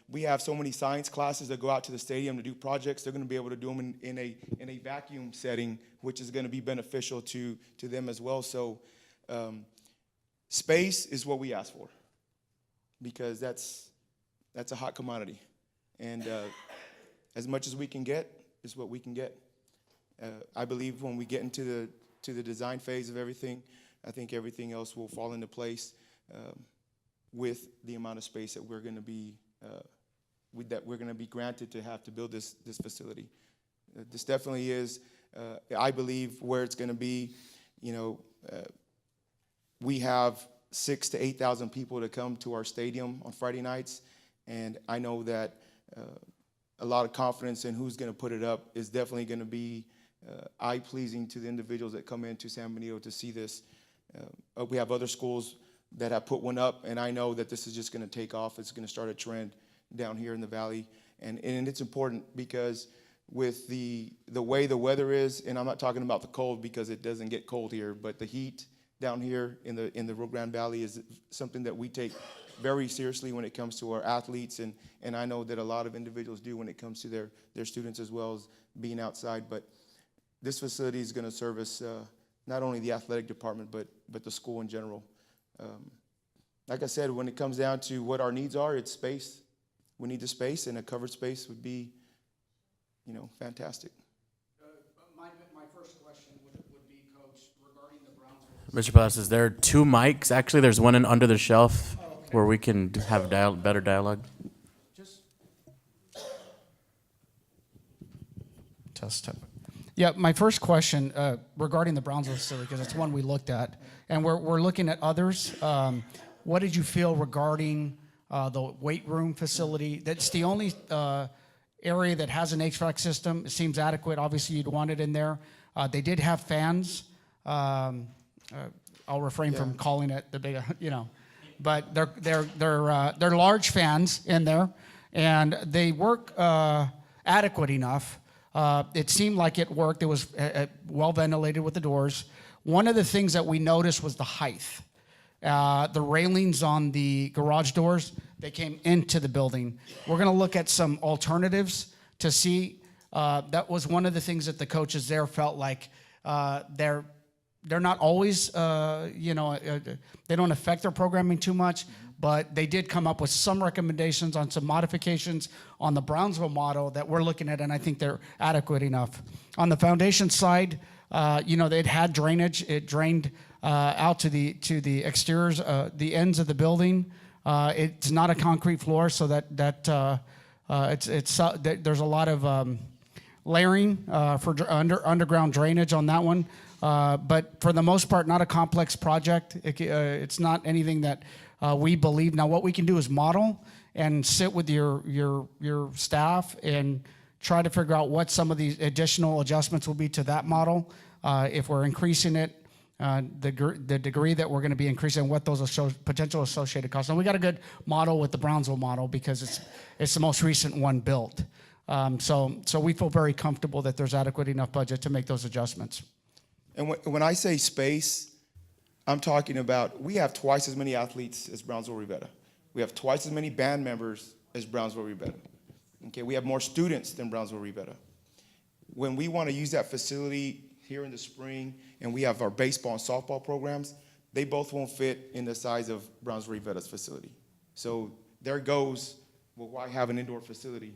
We have so many science classes that go out to the stadium to do projects. They're going to be able to do them in a vacuum setting, which is going to be beneficial to them as well. So space is what we ask for, because that's a hot commodity. And as much as we can get is what we can get. I believe when we get into the design phase of everything, I think everything else will fall into place with the amount of space that we're going to be granted to have to build this facility. This definitely is, I believe, where it's going to be. We have 6,000 to 8,000 people to come to our stadium on Friday nights. And I know that a lot of confidence in who's going to put it up is definitely going to be eye-pleasing to the individuals that come into San Benito to see this. We have other schools that have put one up, and I know that this is just going to take off. It's going to start a trend down here in the valley. And it's important because with the way the weather is, and I'm not talking about the cold because it doesn't get cold here, but the heat down here in the Rio Grande Valley is something that we take very seriously when it comes to our athletes, and I know that a lot of individuals do when it comes to their students as well as being outside. But this facility is going to service not only the athletic department, but the school in general. Like I said, when it comes down to what our needs are, it's space. We need the space, and a covered space would be, fantastic. My first question would be, Coach, regarding the Brownsville. Mr. Palacios, there are 2 mics. Actually, there's one under the shelf where we can have better dialogue. Test. Yeah, my first question regarding the Brownsville facility, because it's one we looked at, and we're looking at others. What did you feel regarding the weight room facility? That's the only area that has an HVAC system. It seems adequate. Obviously, you'd want it in there. They did have fans. I'll refrain from calling it the big, but they're large fans in there, and they work adequate enough. It seemed like it worked. It was well ventilated with the doors. One of the things that we noticed was the height. The railings on the garage doors, they came into the building. We're going to look at some alternatives to see. That was one of the things that the coaches there felt like they're not always, they don't affect their programming too much, but they did come up with some recommendations on some modifications on the Brownsville model that we're looking at, and I think they're adequate enough. On the foundation side, they'd had drainage. It drained out to the exteriors, the ends of the building. It's not a concrete floor, so there's a lot of layering for underground drainage on that one. But for the most part, not a complex project. It's not anything that we believe. Now, what we can do is model and sit with your staff and try to figure out what some of these additional adjustments will be to that model. If we're increasing it, the degree that we're going to be increasing, what those potential associated costs. And we got a good model with the Brownsville model because it's the most recent one built. So we feel very comfortable that there's adequate enough budget to make those adjustments. And when I say space, I'm talking about, we have twice as many athletes as Brownsville-Rivetta. We have twice as many band members as Brownsville-Rivetta. Okay, we have more students than Brownsville-Rivetta. When we want to use that facility here in the spring, and we have our baseball and softball programs, they both won't fit in the size of Brownsville-Rivetta's facility. So there goes, well, why have an indoor facility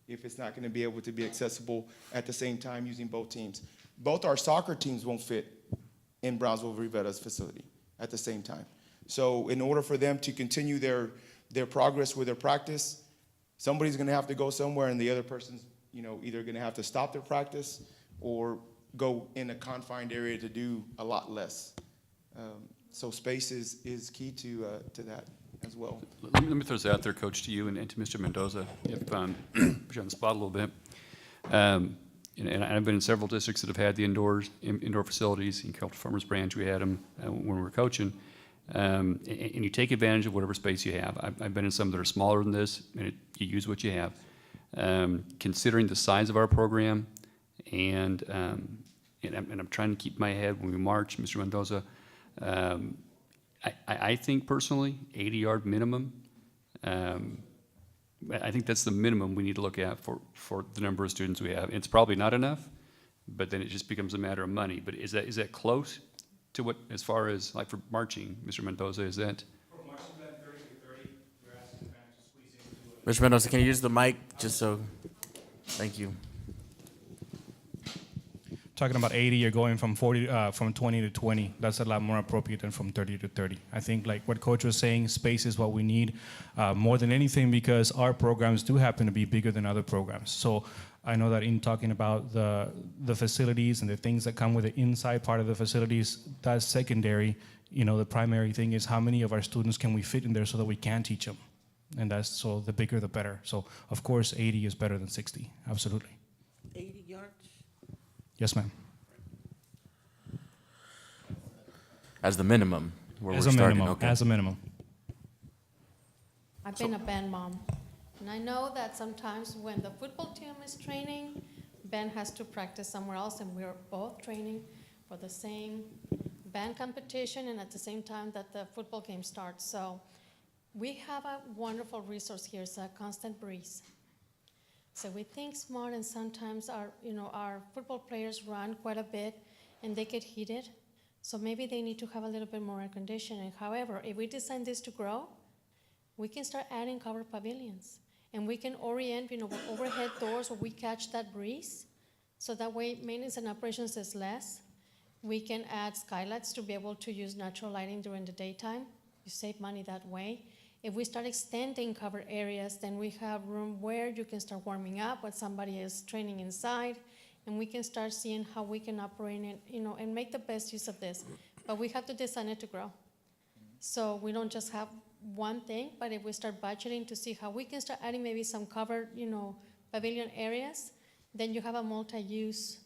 if it's not going to be able to be accessible at the same time using both teams? Both our soccer teams won't fit in Brownsville-Rivetta's facility at the same time. So in order for them to continue their progress with their practice, somebody's going to have to go somewhere, and the other person's, either going to have to stop their practice or go in a confined area to do a lot less. So space is key to that as well. Let me throw this out there, Coach, to you and to Mr. Mendoza, if put you on the spot a little bit. And I've been in several districts that have had the indoor facilities. In Celtic Farmers Branch, we had them when we were coaching. And you take advantage of whatever space you have. I've been in some that are smaller than this, and you use what you have. Considering the size of our program, and I'm trying to keep my head when we march, Mr. Mendoza, I think personally, 80-yard minimum. I think that's the minimum we need to look at for the number of students we have. It's probably not enough, but then it just becomes a matter of money. But is that close to what, as far as like for marching, Mr. Mendoza, is that? For marching band 30 to 30, you're asking the band to squeeze into Mr. Mendoza, can you use the mic just so, thank you. talking about 80, you're going from 20 to 20. That's a lot more appropriate than from 30 to 30. I think like what Coach was saying, space is what we need more than anything, because our programs do happen to be bigger than other programs. So I know that in talking about the facilities and the things that come with the inside part of the facilities, that's secondary. The primary thing is how many of our students can we fit in there so that we can teach them. And that's, so the bigger the better. So of course 80 is better than 60, absolutely. 80 yards? Yes, ma'am. As the minimum, where As we're a starting, minimum, okay. as a minimum. I've been a band mom, and I know that sometimes when the football team is training, band has to practice somewhere else, and we're both training for the same band competition and at the same time that the football game starts. So we have a wonderful resource here. It's a constant breeze. So we think smart, and sometimes our football players run quite a bit and they get heated. So maybe they need to have a little bit more air conditioning. However, if we design this to grow, we can start adding covered pavilions, and we can orient, with overhead doors where we catch that breeze. So that way maintenance and operations is less. We can add skylights to be able to use natural lighting during the daytime. You save money that way. If we start extending covered areas, then we have room where you can start warming up while somebody is training inside, and we can start seeing how we can operate it, and make the best use of this. But we have to design it to grow. So we don't just have one thing, but if we start budgeting to see how we can start adding maybe some covered, pavilion areas, then you have a multi-use,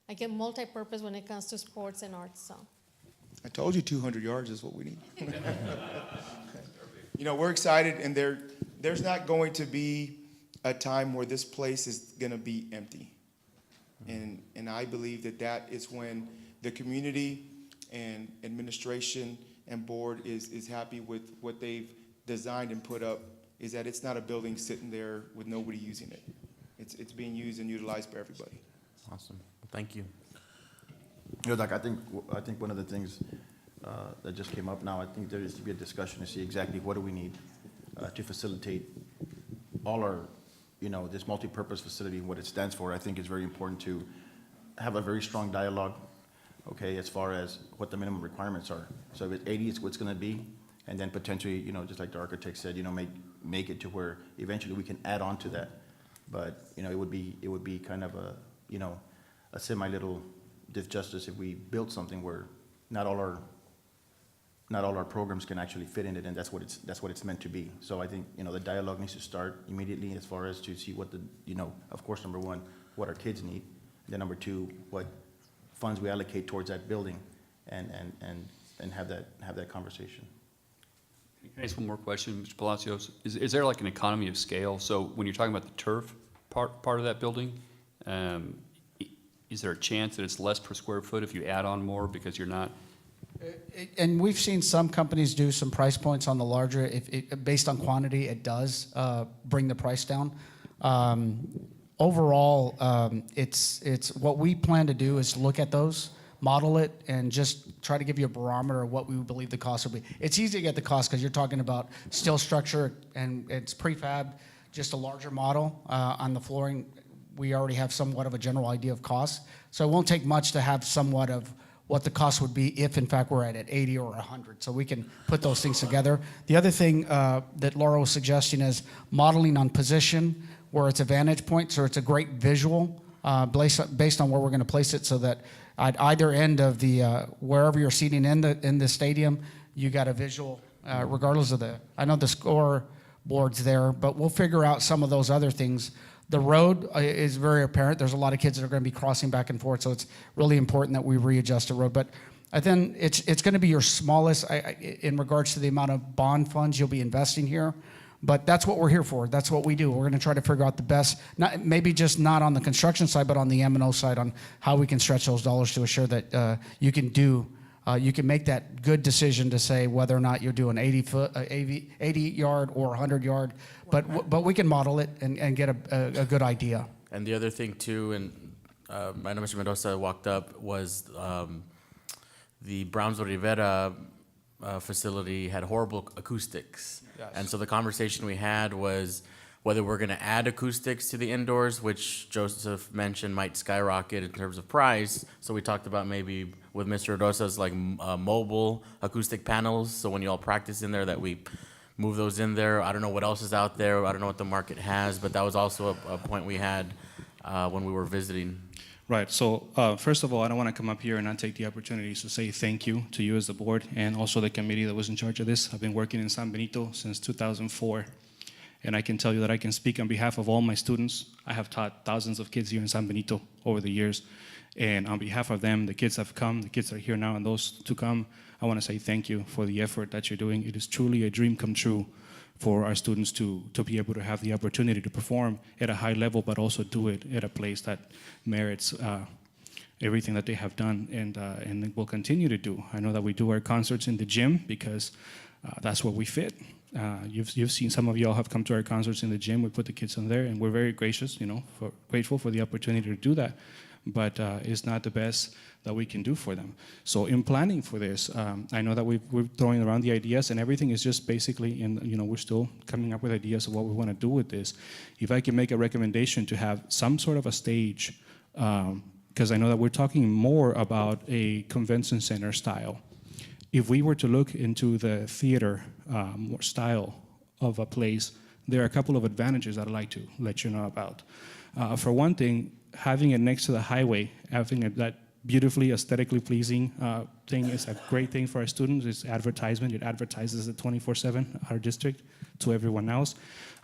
like a multi-purpose when it comes to sports and arts, so. I told you 200 yards is what we need. We're excited, and there's not going to be a time where this place is going to be empty. And I believe that is when the community and administration and board is happy with what they've designed and put up, is that it's not a building sitting there with nobody using it. It's being used and utilized by everybody. Awesome, thank you. Doc, I think one of the things that just came up now, I think there needs to be a discussion to see exactly what do we need to facilitate all our, this multi-purpose facility and what it stands for. I think it's very important to have a very strong dialogue, okay, as far as what the minimum requirements are. So if it's 80, it's what's going to be, and then potentially, just like the architect said, make it to where eventually we can add on to that. But it would be kind of a a semi-little disjustice if we built something where not all our programs can actually fit in it, and that's what it's meant to be. So I think the dialogue needs to start immediately as far as to see what of course, number one, what our kids need, then number two, what funds we allocate towards that building, and have that conversation. Can I ask one more question, Mr. Palacios? Is there like an economy of scale? So when you're talking about the turf part of that building, is there a chance that it's less per square foot if you add on more because you're not And we've seen some companies do some price points on the larger, based on quantity, it does bring the price down. Overall, it's what we plan to do is look at those, model it, and just try to give you a barometer of what we believe the cost will be. It's easy to get the cost because you're talking about steel structure and it's prefab, just a larger model on the flooring. We already have somewhat of a general idea of cost, so it won't take much to have somewhat of what the cost would be if, in fact, we're at 80 or 100. So we can put those things together. The other thing that Laura was suggesting is modeling on position, where it's a vantage point, so it's a great visual based on where we're going to place it, so that at either end of the wherever you're seating in the stadium, you got a visual, regardless of I know the score board's there, but we'll figure out some of those other things. The road is very apparent. There's a lot of kids that are going to be crossing back and forth, so it's really important that we readjust the road. But I think it's going to be your smallest in regards to the amount of bond funds you'll be investing here. But that's what we're here for. That's what we do. We're going to try to figure out the best, maybe just not on the construction side, but on the M&O side, on how we can stretch those dollars to assure that you can make that good decision to say whether or not you're doing 80 yard or 100 yard. But we can model it and get a good idea. And the other thing too, and I know Mr. Mendoza walked up, was the Brownsville Rivera facility had horrible acoustics. Yes. And so the conversation we had was whether we're gonna add acoustics to the indoors, which Joseph mentioned might skyrocket in terms of price. So we talked about maybe with Mr. Rosa's like mobile acoustic panels. So when you all practice in there, that we move those in there. I don't know what else is out there. I don't know what the market has, but that was also a point we had when we were visiting. Right, so first of all, I don't want to come up here and not take the opportunity to say thank you to you as the board and also the committee that was in charge of this. I've been working in San Benito since 2004, and I can tell you that I can speak on behalf of all my students. I have taught thousands of kids here in San Benito over the years, and on behalf of them, the kids have come, the kids that are here now, and those to come, I want to say thank you for the effort that you're doing. It is truly a dream come true for our students to be able to have the opportunity to perform at a high level, but also do it at a place that merits everything that they have done and will continue to do. I know that we do our concerts in the gym because that's where we fit. You've seen, some of y'all have come to our concerts in the gym. We put the kids in there, and we're very gracious, grateful for the opportunity to do that. But it's not the best that we can do for them. So in planning for this, I know that we're throwing around the ideas, and everything is just basically we're still coming up with ideas of what we want to do with this. If I can make a recommendation to have some sort of a stage, because I know that we're talking more about a convention center style. If we were to look into the theater style of a place, there are a couple of advantages I'd like to let you know about. For one thing, having it next to the highway, having that beautifully aesthetically pleasing thing is a great thing for our students. It's advertisement. It advertises it 24/7, our district, to everyone else.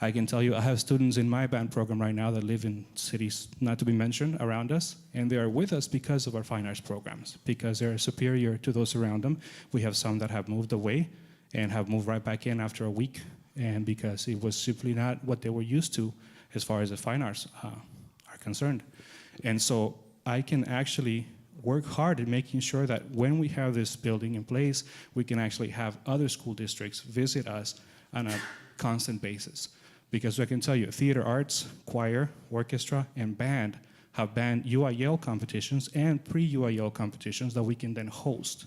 I can tell you I have students in my band program right now that live in cities not to be mentioned around us, and they are with us because of our fine arts programs, because they're superior to those around them. We have some that have moved away and have moved right back in after a week, and because it was simply not what they were used to as far as the fine arts are concerned. And so I can actually work hard at making sure that when we have this building in place, we can actually have other school districts visit us on a constant basis. Because I can tell you, theater arts, choir, orchestra, and band have band UIL competitions and pre-UIL competitions that we can then host.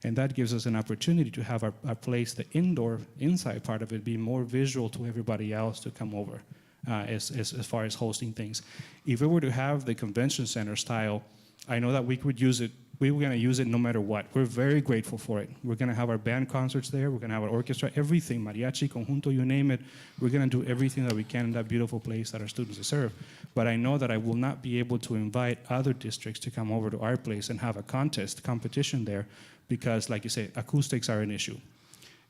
And that gives us an opportunity to have our place, the indoor, inside part of it, be more visual to everybody else to come over. As far as hosting things. If we were to have the convention center style, I know that we could use it, we were gonna use it no matter what. We're very grateful for it. We're gonna have our band concerts there, we're gonna have our orchestra, everything, mariachi, conjunto, you name it. We're gonna do everything that we can in that beautiful place that our students deserve. But I know that I will not be able to invite other districts to come over to our place and have a competition there, because like you say, acoustics are an issue.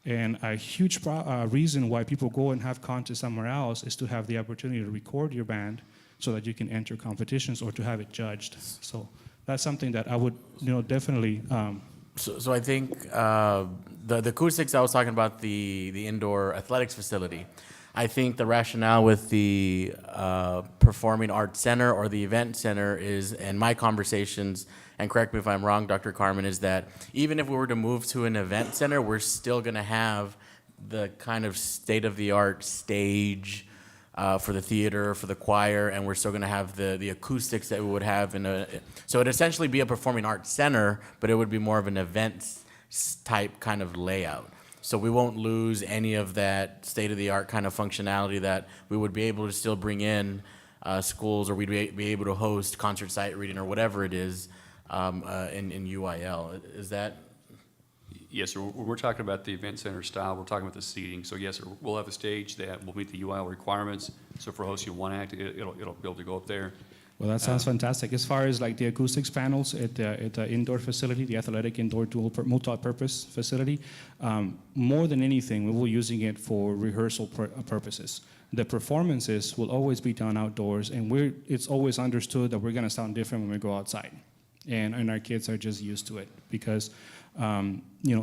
And a huge reason why people go and have contests somewhere else is to have the opportunity to record your band so that you can enter competitions or to have it judged. So that's something that I would, definitely. So I think the acoustics, I was talking about the indoor athletics facility. I think the rationale with the Performing Arts Center or the Event Center is, in my conversations, and correct me if I'm wrong, Dr. Carmen, is that even if we were to move to an event center, we're still going to have the kind of state-of-the-art stage for the theater, for the choir, and we're still going to have the acoustics that we would have in a. So it'd essentially be a performing arts center, but it would be more of an event type kind of layout. So we won't lose any of that state-of-the-art kind of functionality that we would be able to still bring in schools, or we'd be able to host concert site reading or whatever it is in UIL. Is that? Yes, sir. When we're talking about the event center style, we're talking about the seating. So yes, sir, we'll have a stage that will meet the UIL requirements. So for hosting one act, it'll be able to go up there. Well, that sounds fantastic. As far as like the acoustics panels at the indoor facility, the athletic indoor multi-purpose facility, more than anything, we will using it for rehearsal purposes. The performances will always be done outdoors, and it's always understood that we're going to sound different when we go outside. And our kids are just used to it because,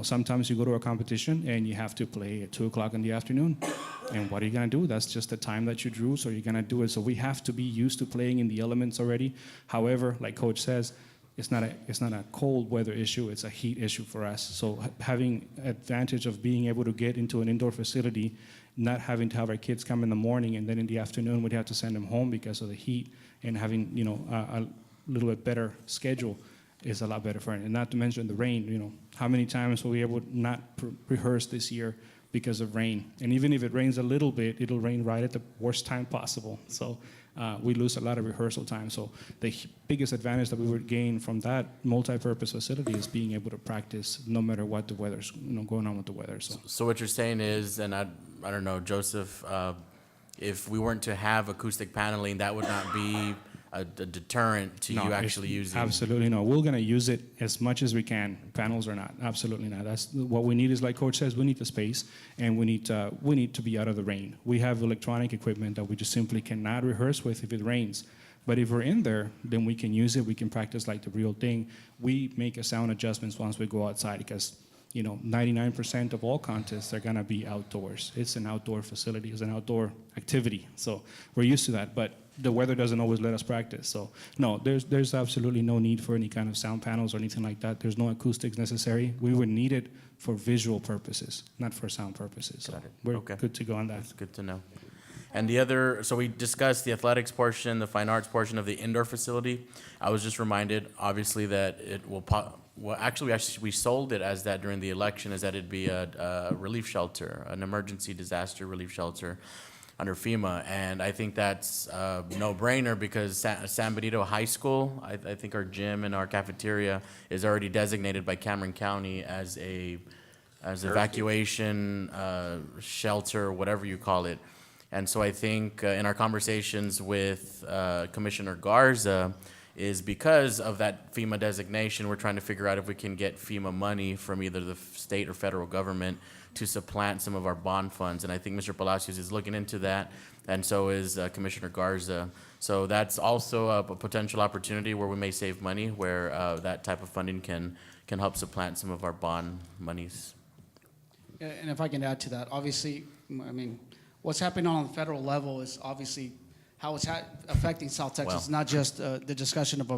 sometimes you go to a competition and you have to play at 2 o'clock in the afternoon. And what are you going to do? That's just the time that you drew, so you're going to do it. So we have to be used to playing in the elements already. However, like Coach says, it's not a cold weather issue, it's a heat issue for us. So having advantage of being able to get into an indoor facility, not having to have our kids come in the morning and then in the afternoon we'd have to send them home because of the heat, and having, a little bit better schedule is a lot better for it. And not to mention the rain, how many times were we able to not rehearse this year because of rain? And even if it rains a little bit, it'll rain right at the worst time possible. So we lose a lot of rehearsal time. So the biggest advantage that we would gain from that multi-purpose facility is being able to practice no matter what the weather's going on with the weather. So what you're saying is, and I don't know, Joseph, if we weren't to have acoustic paneling, that would not be a deterrent to you actually using? Absolutely no. We're going to use it as much as we can, panels or not. Absolutely not. That's what we need. Is like Coach says, we need the space, and we need to be out of the rain. We have electronic equipment that we just simply cannot rehearse with if it rains. But if we're in there, then we can use it. We can practice like the real thing. We make a sound adjustments once we go outside because 99% of all contests are going to be outdoors. It's an outdoor facility. It's an outdoor activity. So we're used to that. But the weather doesn't always let us practice. So no, there's absolutely no need for any kind of sound panels or anything like that. There's no acoustics necessary. We would need it for visual purposes, not for sound purposes. So Got it. we're Okay. good to go on that. That's good to know. And the other, so we discussed the athletics portion, the fine arts portion of the indoor facility. I was just reminded, obviously, that it will actually, we sold it as that during the election, as that it'd be a relief shelter, an emergency disaster relief shelter under FEMA. And I think that's a no-brainer because San Benito High School, I think our gym and our cafeteria is already designated by Cameron County as evacuation shelter, whatever you call it. And so I think in our conversations with Commissioner Garza is because of that FEMA designation, we're trying to figure out if we can get FEMA money from either the state or federal government to supplant some of our bond funds. And I think Mr. Palacios is looking into that, and so is Commissioner Garza. So that's also a potential opportunity where we may save money, where that type of funding can help supplant some of our bond monies. And if I can add to that, obviously, what's happening on the federal level is obviously how it's affecting South Texas. Well. It's not just the discussion of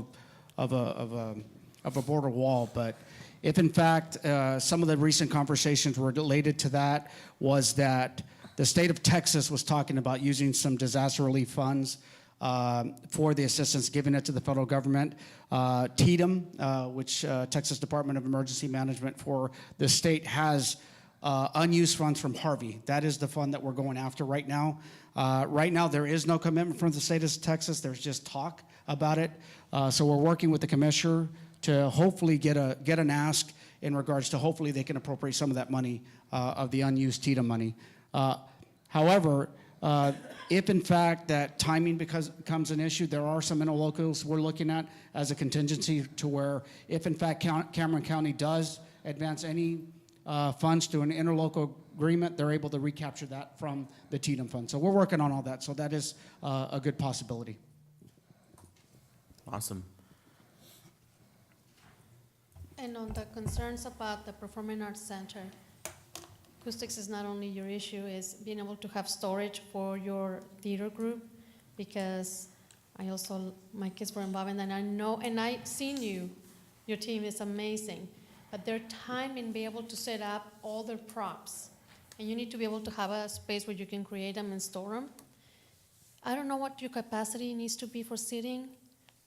a border wall, but if in fact some of the recent conversations were related to that, was that the state of Texas was talking about using some disaster relief funds for the assistance, giving it to the federal government. TDM, which Texas Department of Emergency Management for the state, has unused funds from Harvey. That is the fund that we're going after right now. Right now, there is no commitment from the state of Texas. There's just talk about it. So we're working with the commissioner to hopefully get an ask in regards to hopefully they can appropriate some of that money of the unused TDM money. However, if in fact that timing becomes an issue, there are some interlocals we're looking at as a contingency to where if in fact Cameron County does advance any funds to an interlocal agreement, they're able to recapture that from the TDM fund. So we're working on all that. So that is a good possibility. Awesome. And on the concerns about the Performing Arts Center, acoustics is not only your issue, is being able to have storage for your theater group, because I also, my kids were involved in that, and I know, and I seen you, your team is amazing, but their time in being able to set up all their props, and you need to be able to have a space where you can create them and store them. I don't know what your capacity needs to be for seating,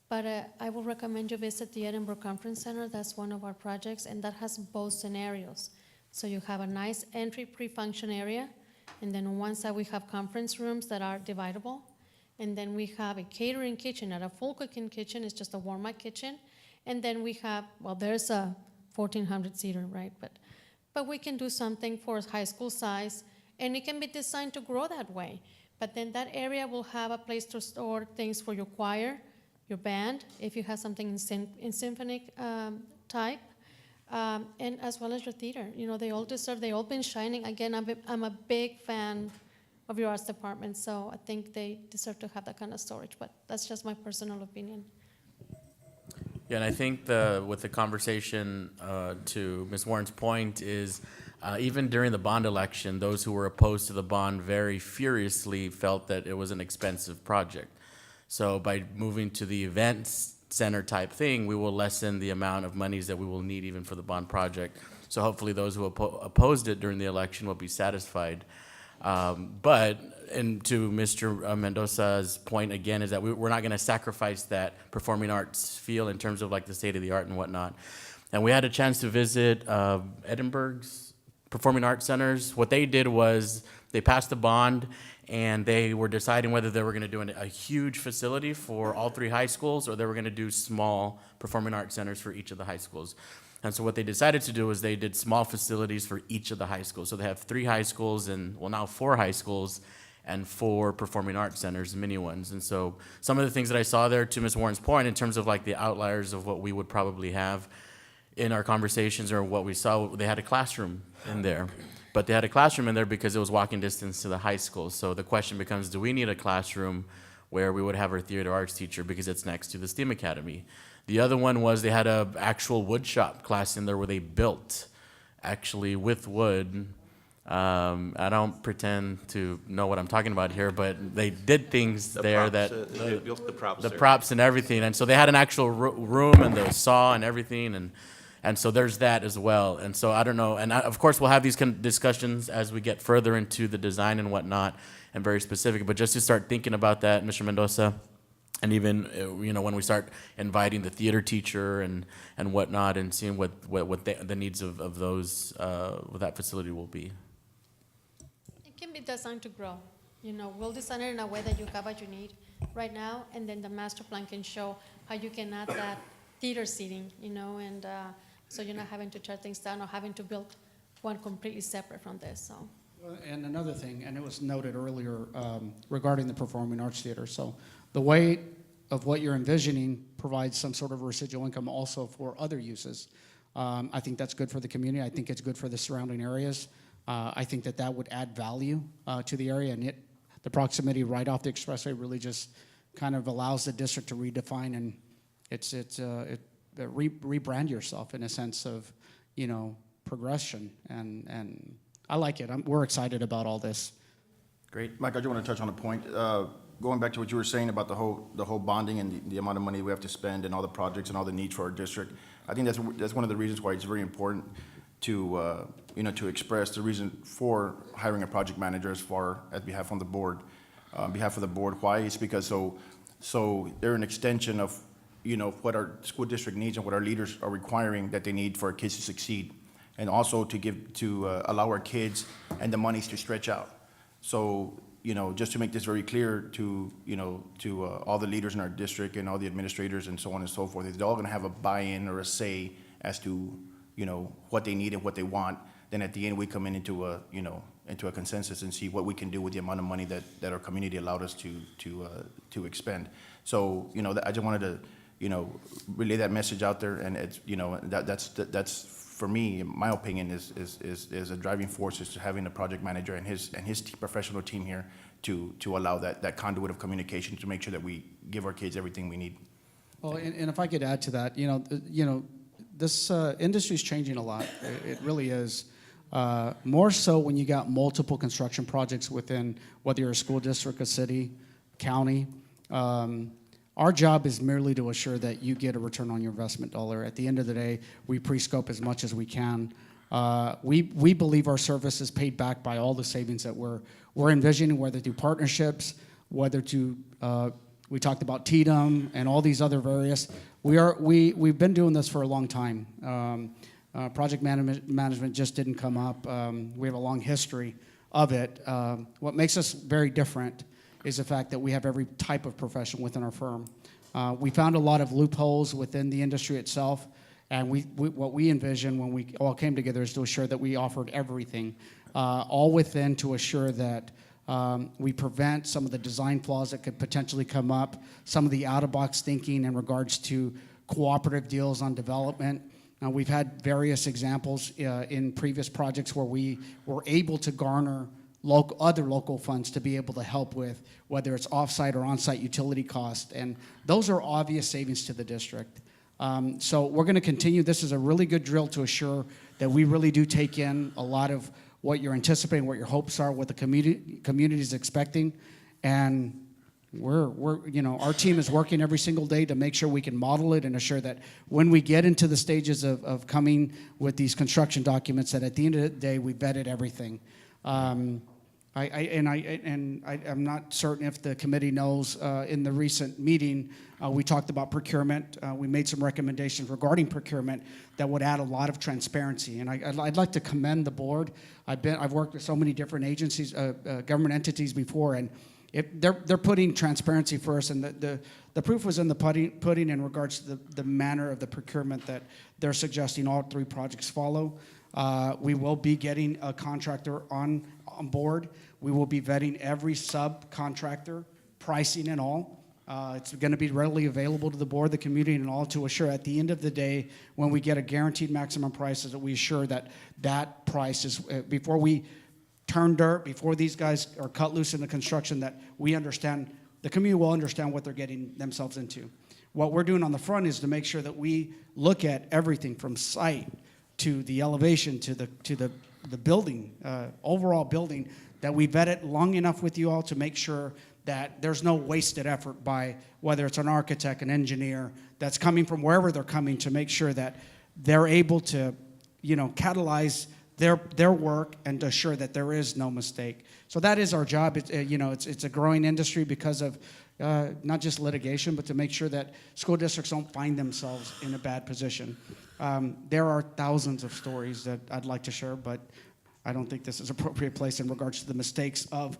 but I will recommend you visit the Edinburgh Conference Center. That's one of our projects, and that has both scenarios. So you have a nice entry pre-function area, and then on one side we have conference rooms that are dividable, and then we have a catering kitchen, not a full cooking kitchen, it's just a warm-up kitchen, and then we have, well, there's a 1,400 seater, right? But we can do something for high school size, and it can be designed to grow that way. But then that area will have a place to store things for your choir, your band, if you have something in symphonic type, and as well as your theater. You know, they all deserve, they all been shining. Again, I'm a big fan of your arts department, so I think they deserve to have that kind of storage, but that's just my personal opinion. Yeah, and I think with the conversation to Ms. Warren's point is, even during the bond election, those who were opposed to the bond very furiously felt that it was an expensive project. So by moving to the events center type thing, we will lessen the amount of monies that we will need even for the bond project. So hopefully those who opposed it during the election will be satisfied. And to Mr. Mendoza's point again, is that we're not going to sacrifice that performing arts feel in terms of like the state of the art and whatnot. And we had a chance to visit Edinburgh's performing arts centers. What they did was they passed the bond, and they were deciding whether they were going to do a huge facility for all 3 high schools, or they were going to do small performing arts centers for each of the high schools. And so what they decided to do was they did small facilities for each of the high schools. So they have 3 high schools and, well, now 4 high schools and 4 performing arts centers, mini ones. And so some of the things that I saw there, to Ms. Warren's point, in terms of like the outliers of what we would probably have in our conversations or what we saw, they had a classroom in there. But they had a classroom in there because it was walking distance to the high school. So the question becomes, do we need a classroom where we would have our theater arts teacher because it's next to the STEAM Academy? The other one was they had a actual wood shop class in there where they built, actually with wood. I don't pretend to know what I'm talking about here, but they did things there that They built the props the there. props and everything. And so they had an actual room and the saw and everything. And so there's that as well. And so I don't know. And of course, we'll have these discussions as we get further into the design and whatnot and very specific. But just to start thinking about that, Mr. Mendoza, and even, you know, when we start inviting the theater teacher and whatnot and seeing what the needs of those, what that facility will be. It can be designed to grow. You know, we'll design it in a way that you have what you need right now, and then the master plan can show how you can add that theater seating, you know, and so you're not having to tear things down or having to build one completely separate from this, so. And another thing, and it was noted earlier regarding the Performing Arts Theater, so the weight of what you're envisioning provides some sort of residual income also for other uses. I think that's good for the community. I think it's good for the surrounding areas. I think that would add value to the area, and the proximity right off the expressway really just kind of allows the district to redefine and rebrand yourself in a sense of, you know, progression, and I like it. We're excited about all this. Great. Mike, I just want to touch on a point. Going back to what you were saying about the whole bonding and the amount of money we have to spend and all the projects and all the needs for our district. I think that's one of the reasons why it's very important to to express the reason for hiring a project manager on behalf of the board. Why? It's because so they're an extension of what our school district needs and what our leaders are requiring that they need for our kids to succeed, and also to allow our kids and the monies to stretch out. So, just to make this very clear to all the leaders in our district and all the administrators and so on and so forth, they're all going to have a buy-in or a say as to what they need and what they want. Then at the end, we come into a consensus and see what we can do with the amount of money that our community allowed us to expend. So, I just wanted to relay that message out there, and it's that's for me, in my opinion, is a driving force is having a project manager and his professional team here to allow that conduit of communication to make sure that we give our kids everything we need. Well, and if I could add to that, this industry is changing a lot. It really is. more so when you got multiple construction projects within, whether you're a school district, a city, county. Our job is merely to assure that you get a return on your investment dollar. At the end of the day, we pre-scope as much as we can. We believe our service is paid back by all the savings that we're envisioning, whether through partnerships, whether to, we talked about TDM and all these other various. We've been doing this for a long time. Project management just didn't come up. We have a long history of it. What makes us very different is the fact that we have every type of profession within our firm. We found a lot of loopholes within the industry itself, and what we envisioned when we all came together is to assure that we offered everything, all within to assure that we prevent some of the design flaws that could potentially come up, some of the out-of-box thinking in regards to cooperative deals on development. We've had various examples in previous projects where we were able to garner other local funds to be able to help with, whether it's off-site or on-site utility costs, and those are obvious savings to the district. So we're going to continue. This is a really good drill to assure that we really do take in a lot of what you're anticipating, what your hopes are, what the community is expecting, and our team is working every single day to make sure we can model it and assure that when we get into the stages of coming with these construction documents, that at the end of the day, we vetted everything. I'm not certain if the committee knows, in the recent meeting, we talked about procurement. We made some recommendations regarding procurement that would add a lot of transparency. And I'd like to commend the board. I've worked with so many different agencies, government entities before, and they're putting transparency first. And the proof was in the pudding in regards to the manner of the procurement that they're suggesting all three projects follow. We will be getting a contractor on board. We will be vetting every subcontractor, pricing and all. It's going to be readily available to the board, the community, and all to assure at the end of the day, when we get a guaranteed maximum price, that we assure that that price is, before we turn dirt, before these guys are cut loose in the construction, that we understand, the community will understand what they're getting themselves into. What we're doing on the front is to make sure that we look at everything from site to the elevation to the building, overall building, that we vet it long enough with you all to make sure that there's no wasted effort by whether it's an architect, an engineer that's coming from wherever they're coming, to make sure that they're able to, catalyze their work and to assure that there is no mistake. So that is our job. It's a growing industry because of not just litigation, but to make sure that school districts don't find themselves in a bad position. There are thousands of stories that I'd like to share, but I don't think this is an appropriate place in regards to the mistakes of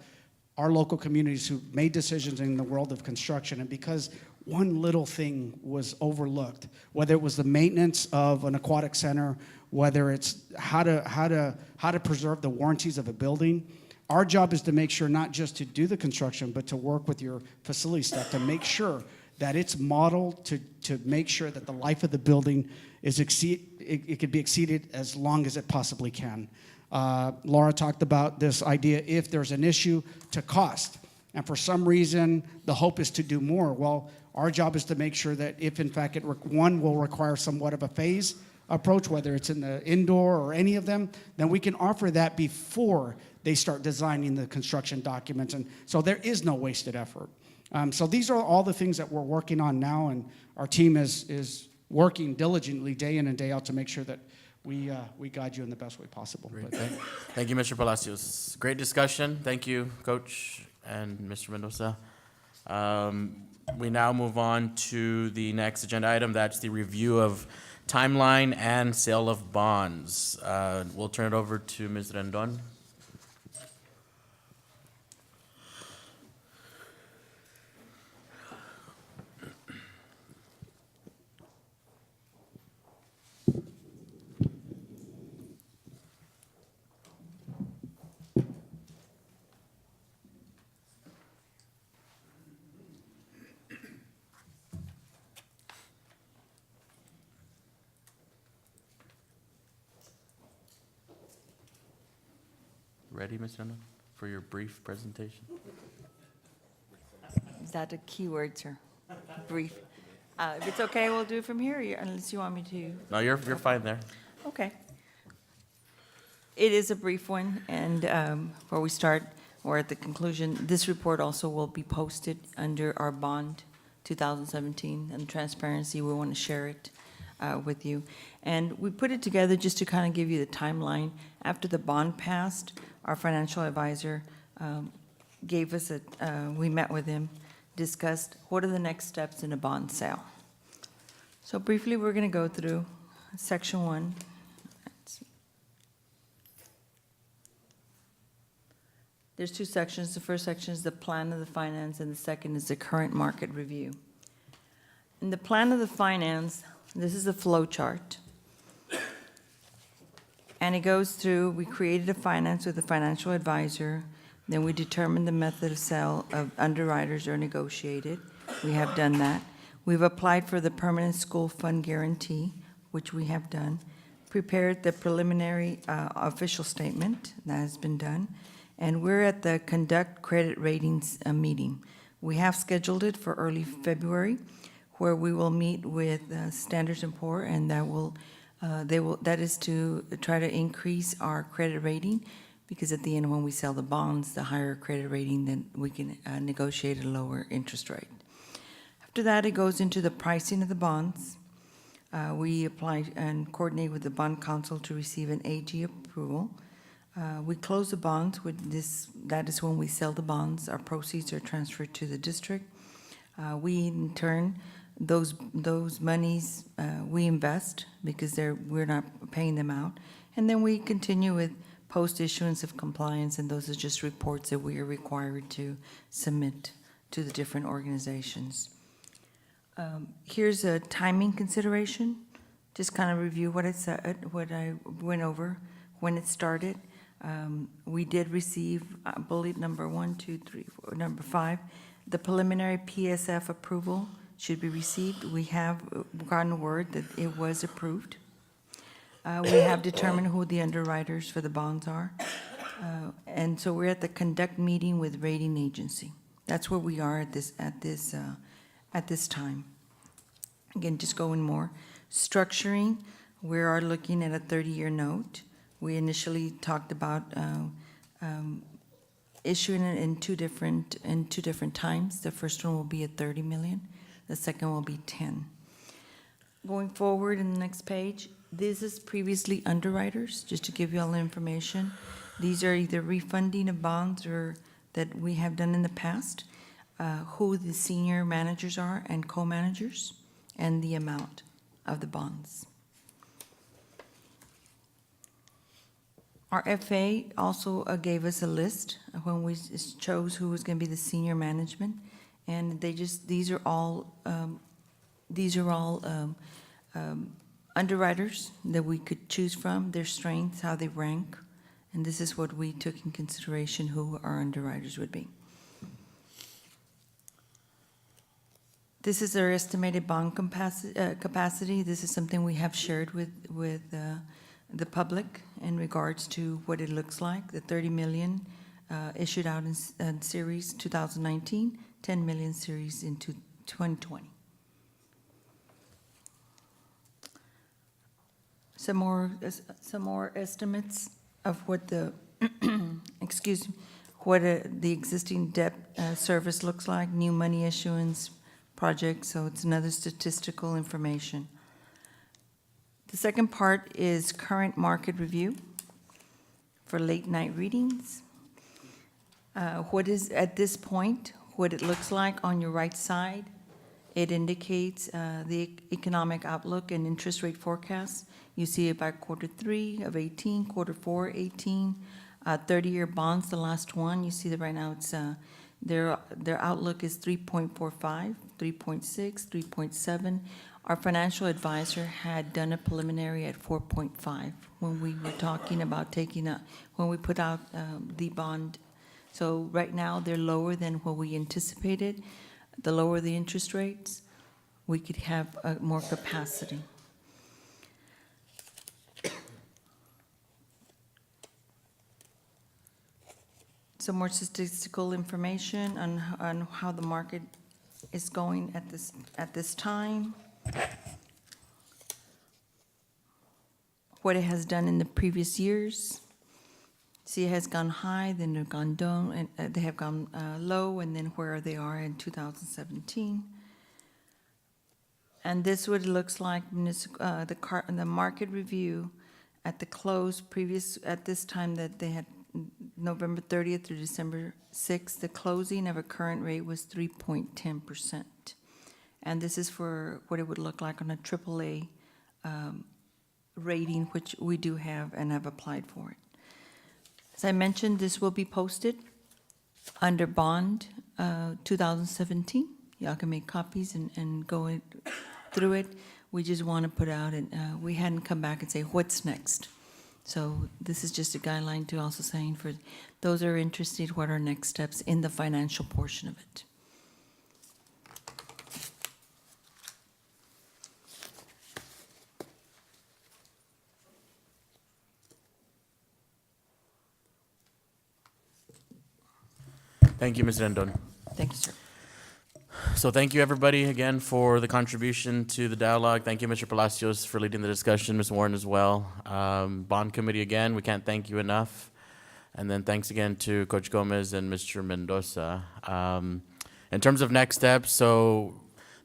our local communities who made decisions in the world of construction. And because one little thing was overlooked, whether it was the maintenance of an aquatic center, whether it's how to preserve the warranties of a building, our job is to make sure not just to do the construction, but to work with your facility staff to make sure that it's modeled to make sure that the life of the building is it could be exceeded as long as it possibly can. Laura talked about this idea, if there's an issue, to cost. And for some reason, the hope is to do more. Well, our job is to make sure that if in fact one will require somewhat of a phase approach, whether it's in the indoor or any of them, then we can offer that before they start designing the construction documents. And so there is no wasted effort. So these are all the things that we're working on now, and our team is working diligently day in and day out to make sure that we guide you in the best way possible. Great. Thank you, Mr. Palacios. Great discussion. Thank you, Coach and Mr. Mendoza. We now move on to the next agenda item. That's the review of timeline and sale of bonds. We'll turn it over to Ms. Rendon. Ready, Ms. Rendon, for your brief presentation? Is that a key word, sir? Brief. If it's okay, we'll do it from here, unless you want me to. No, you're fine there. Okay. It is a brief one, and before we start, or at the conclusion, this report also will be posted under our bond 2017 and transparency. We want to share it with you. And we put it together just to kind of give you the timeline. After the bond passed, our financial advisor gave us we met with him, discussed what are the next steps in a bond sale. So briefly, we're going to go through section 1. There's 2 sections. The first section is the plan of the finance, and the second is the current market review. In the plan of the finance, this is a flow chart. And it goes through, we created a finance with a financial advisor, then we determined the method of sale of underwriters are negotiated. We have done that. We've applied for the permanent school fund guarantee, which we have done. Prepared the preliminary official statement, that has been done. And we're at the conduct credit ratings meeting. We have scheduled it for early February, where we will meet with Standards & Poor, and that is to try to increase our credit rating, because at the end, when we sell the bonds, the higher credit rating, then we can negotiate a lower interest rate. After that, it goes into the pricing of the bonds. We apply and coordinate with the bond counsel to receive an AG approval. We close the bonds with this, that is when we sell the bonds. Our proceeds are transferred to the district. We, in turn, those monies, we invest because we're not paying them out. And then we continue with post-issuance of compliance, and those are just reports that we are required to submit to the different organizations. Here's a timing consideration. Just kind of review what I went over when it started. We did receive bullet number 1, 2, 3, 4, number 5. The preliminary PSF approval should be received. We have gotten word that it was approved. We have determined who the underwriters for the bonds are. And so we're at the conduct meeting with rating agency. That's where we are at this time. Again, just going more. Structuring, we are looking at a 30-year note. We initially talked about issuing it in two different times. The first one will be at 30 million. The second will be 10. Going forward in the next page, this is previously underwriters, just to give you all the information. These are either refunding of bonds or that we have done in the past, who the senior managers are and co-managers, and the amount of the bonds. Our FA also gave us a list when we chose who was going to be the senior management, and these are all underwriters that we could choose from, their strengths, how they rank, and this is what we took in consideration who our underwriters would be. This is our estimated bond capacity. This is something we have shared with the public in regards to what it looks like. The 30 million issued out in series 2019, 10 million series in 2020. Some more estimates of what the the existing debt service looks like, new money issuance projects. So it's another statistical information. The second part is current market review for late night readings. What is at this point, what it looks like on your right side, it indicates the economic outlook and interest rate forecasts. You see it by Q3 of 18, Q4 18, 30-year bonds, the last one. You see that right now it's their outlook is 3.45, 3.6, 3.7. Our financial advisor had done a preliminary at 4.5 when we were talking about when we put out the bond. So right now they're lower than what we anticipated. The lower the interest rates, we could have more capacity. Some more statistical information on how the market is going at this time. What it has done in the previous years. See, it has gone high, then they've gone down, and they have gone low, and then where they are in 2017. And this is what it looks like, the market review at the close previous, at this time that they had November 30th through December 6th, the closing of a current rate was 3.10%. And this is for what it would look like on a AAA rating, which we do have and have applied for it. As I mentioned, this will be posted under bond 2017. Y'all can make copies and go through it. We just want to put out, and we hadn't come back and say, what's next? So this is just a guideline to also saying for those who are interested, what are next steps in the financial portion of it. Thank you, Ms. Rendon. Thank you, sir. So thank you, everybody, again, for the contribution to the dialogue. Thank you, Mr. Palacios, for leading the discussion, Ms. Warren as well. Bond Committee, again, we can't thank you enough. And then thanks again to Coach Gomez and Mr. Mendoza. In terms of next steps, so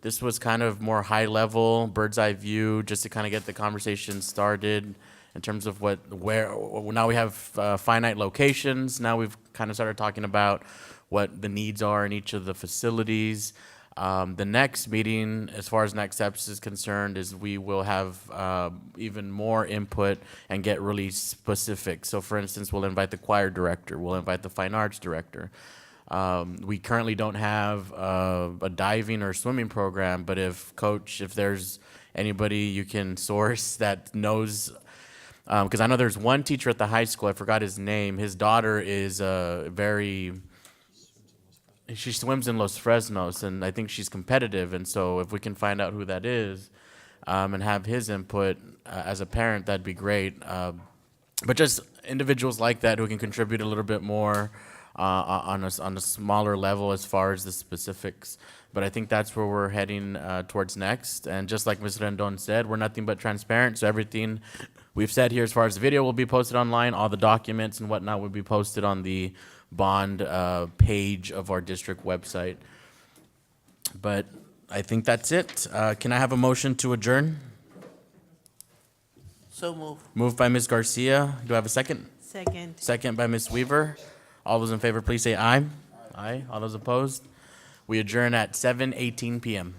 this was kind of more high-level, bird's-eye view, just to kind of get the conversation started in terms of now we have finite locations. Now we've kind of started talking about what the needs are in each of the facilities. The next meeting, as far as next steps is concerned, is we will have even more input and get really specific. So for instance, we'll invite the choir director, we'll invite the fine arts director. We currently don't have a diving or swimming program, but if there's anybody you can source that knows, because I know there's one teacher at the high school, I forgot his name, his daughter is she swims in Los Fresnos, and I think she's competitive, and so if we can find out who that is and have his input as a parent, that'd be great. But just individuals like that who can contribute a little bit more on a smaller level as far as the specifics. But I think that's where we're heading towards next. And just like Ms. Rendon said, we're nothing but transparent, so everything we've said here as far as the video will be posted online, all the documents and whatnot will be posted on the bond page of our district website. But I think that's it. Can I have a motion to adjourn? So move. Moved by Ms. Garcia. Do I have a second? Second. Second by Ms. Weaver. All those in favor, please say aye. Aye. All those opposed? We adjourn at 7:18 p.m.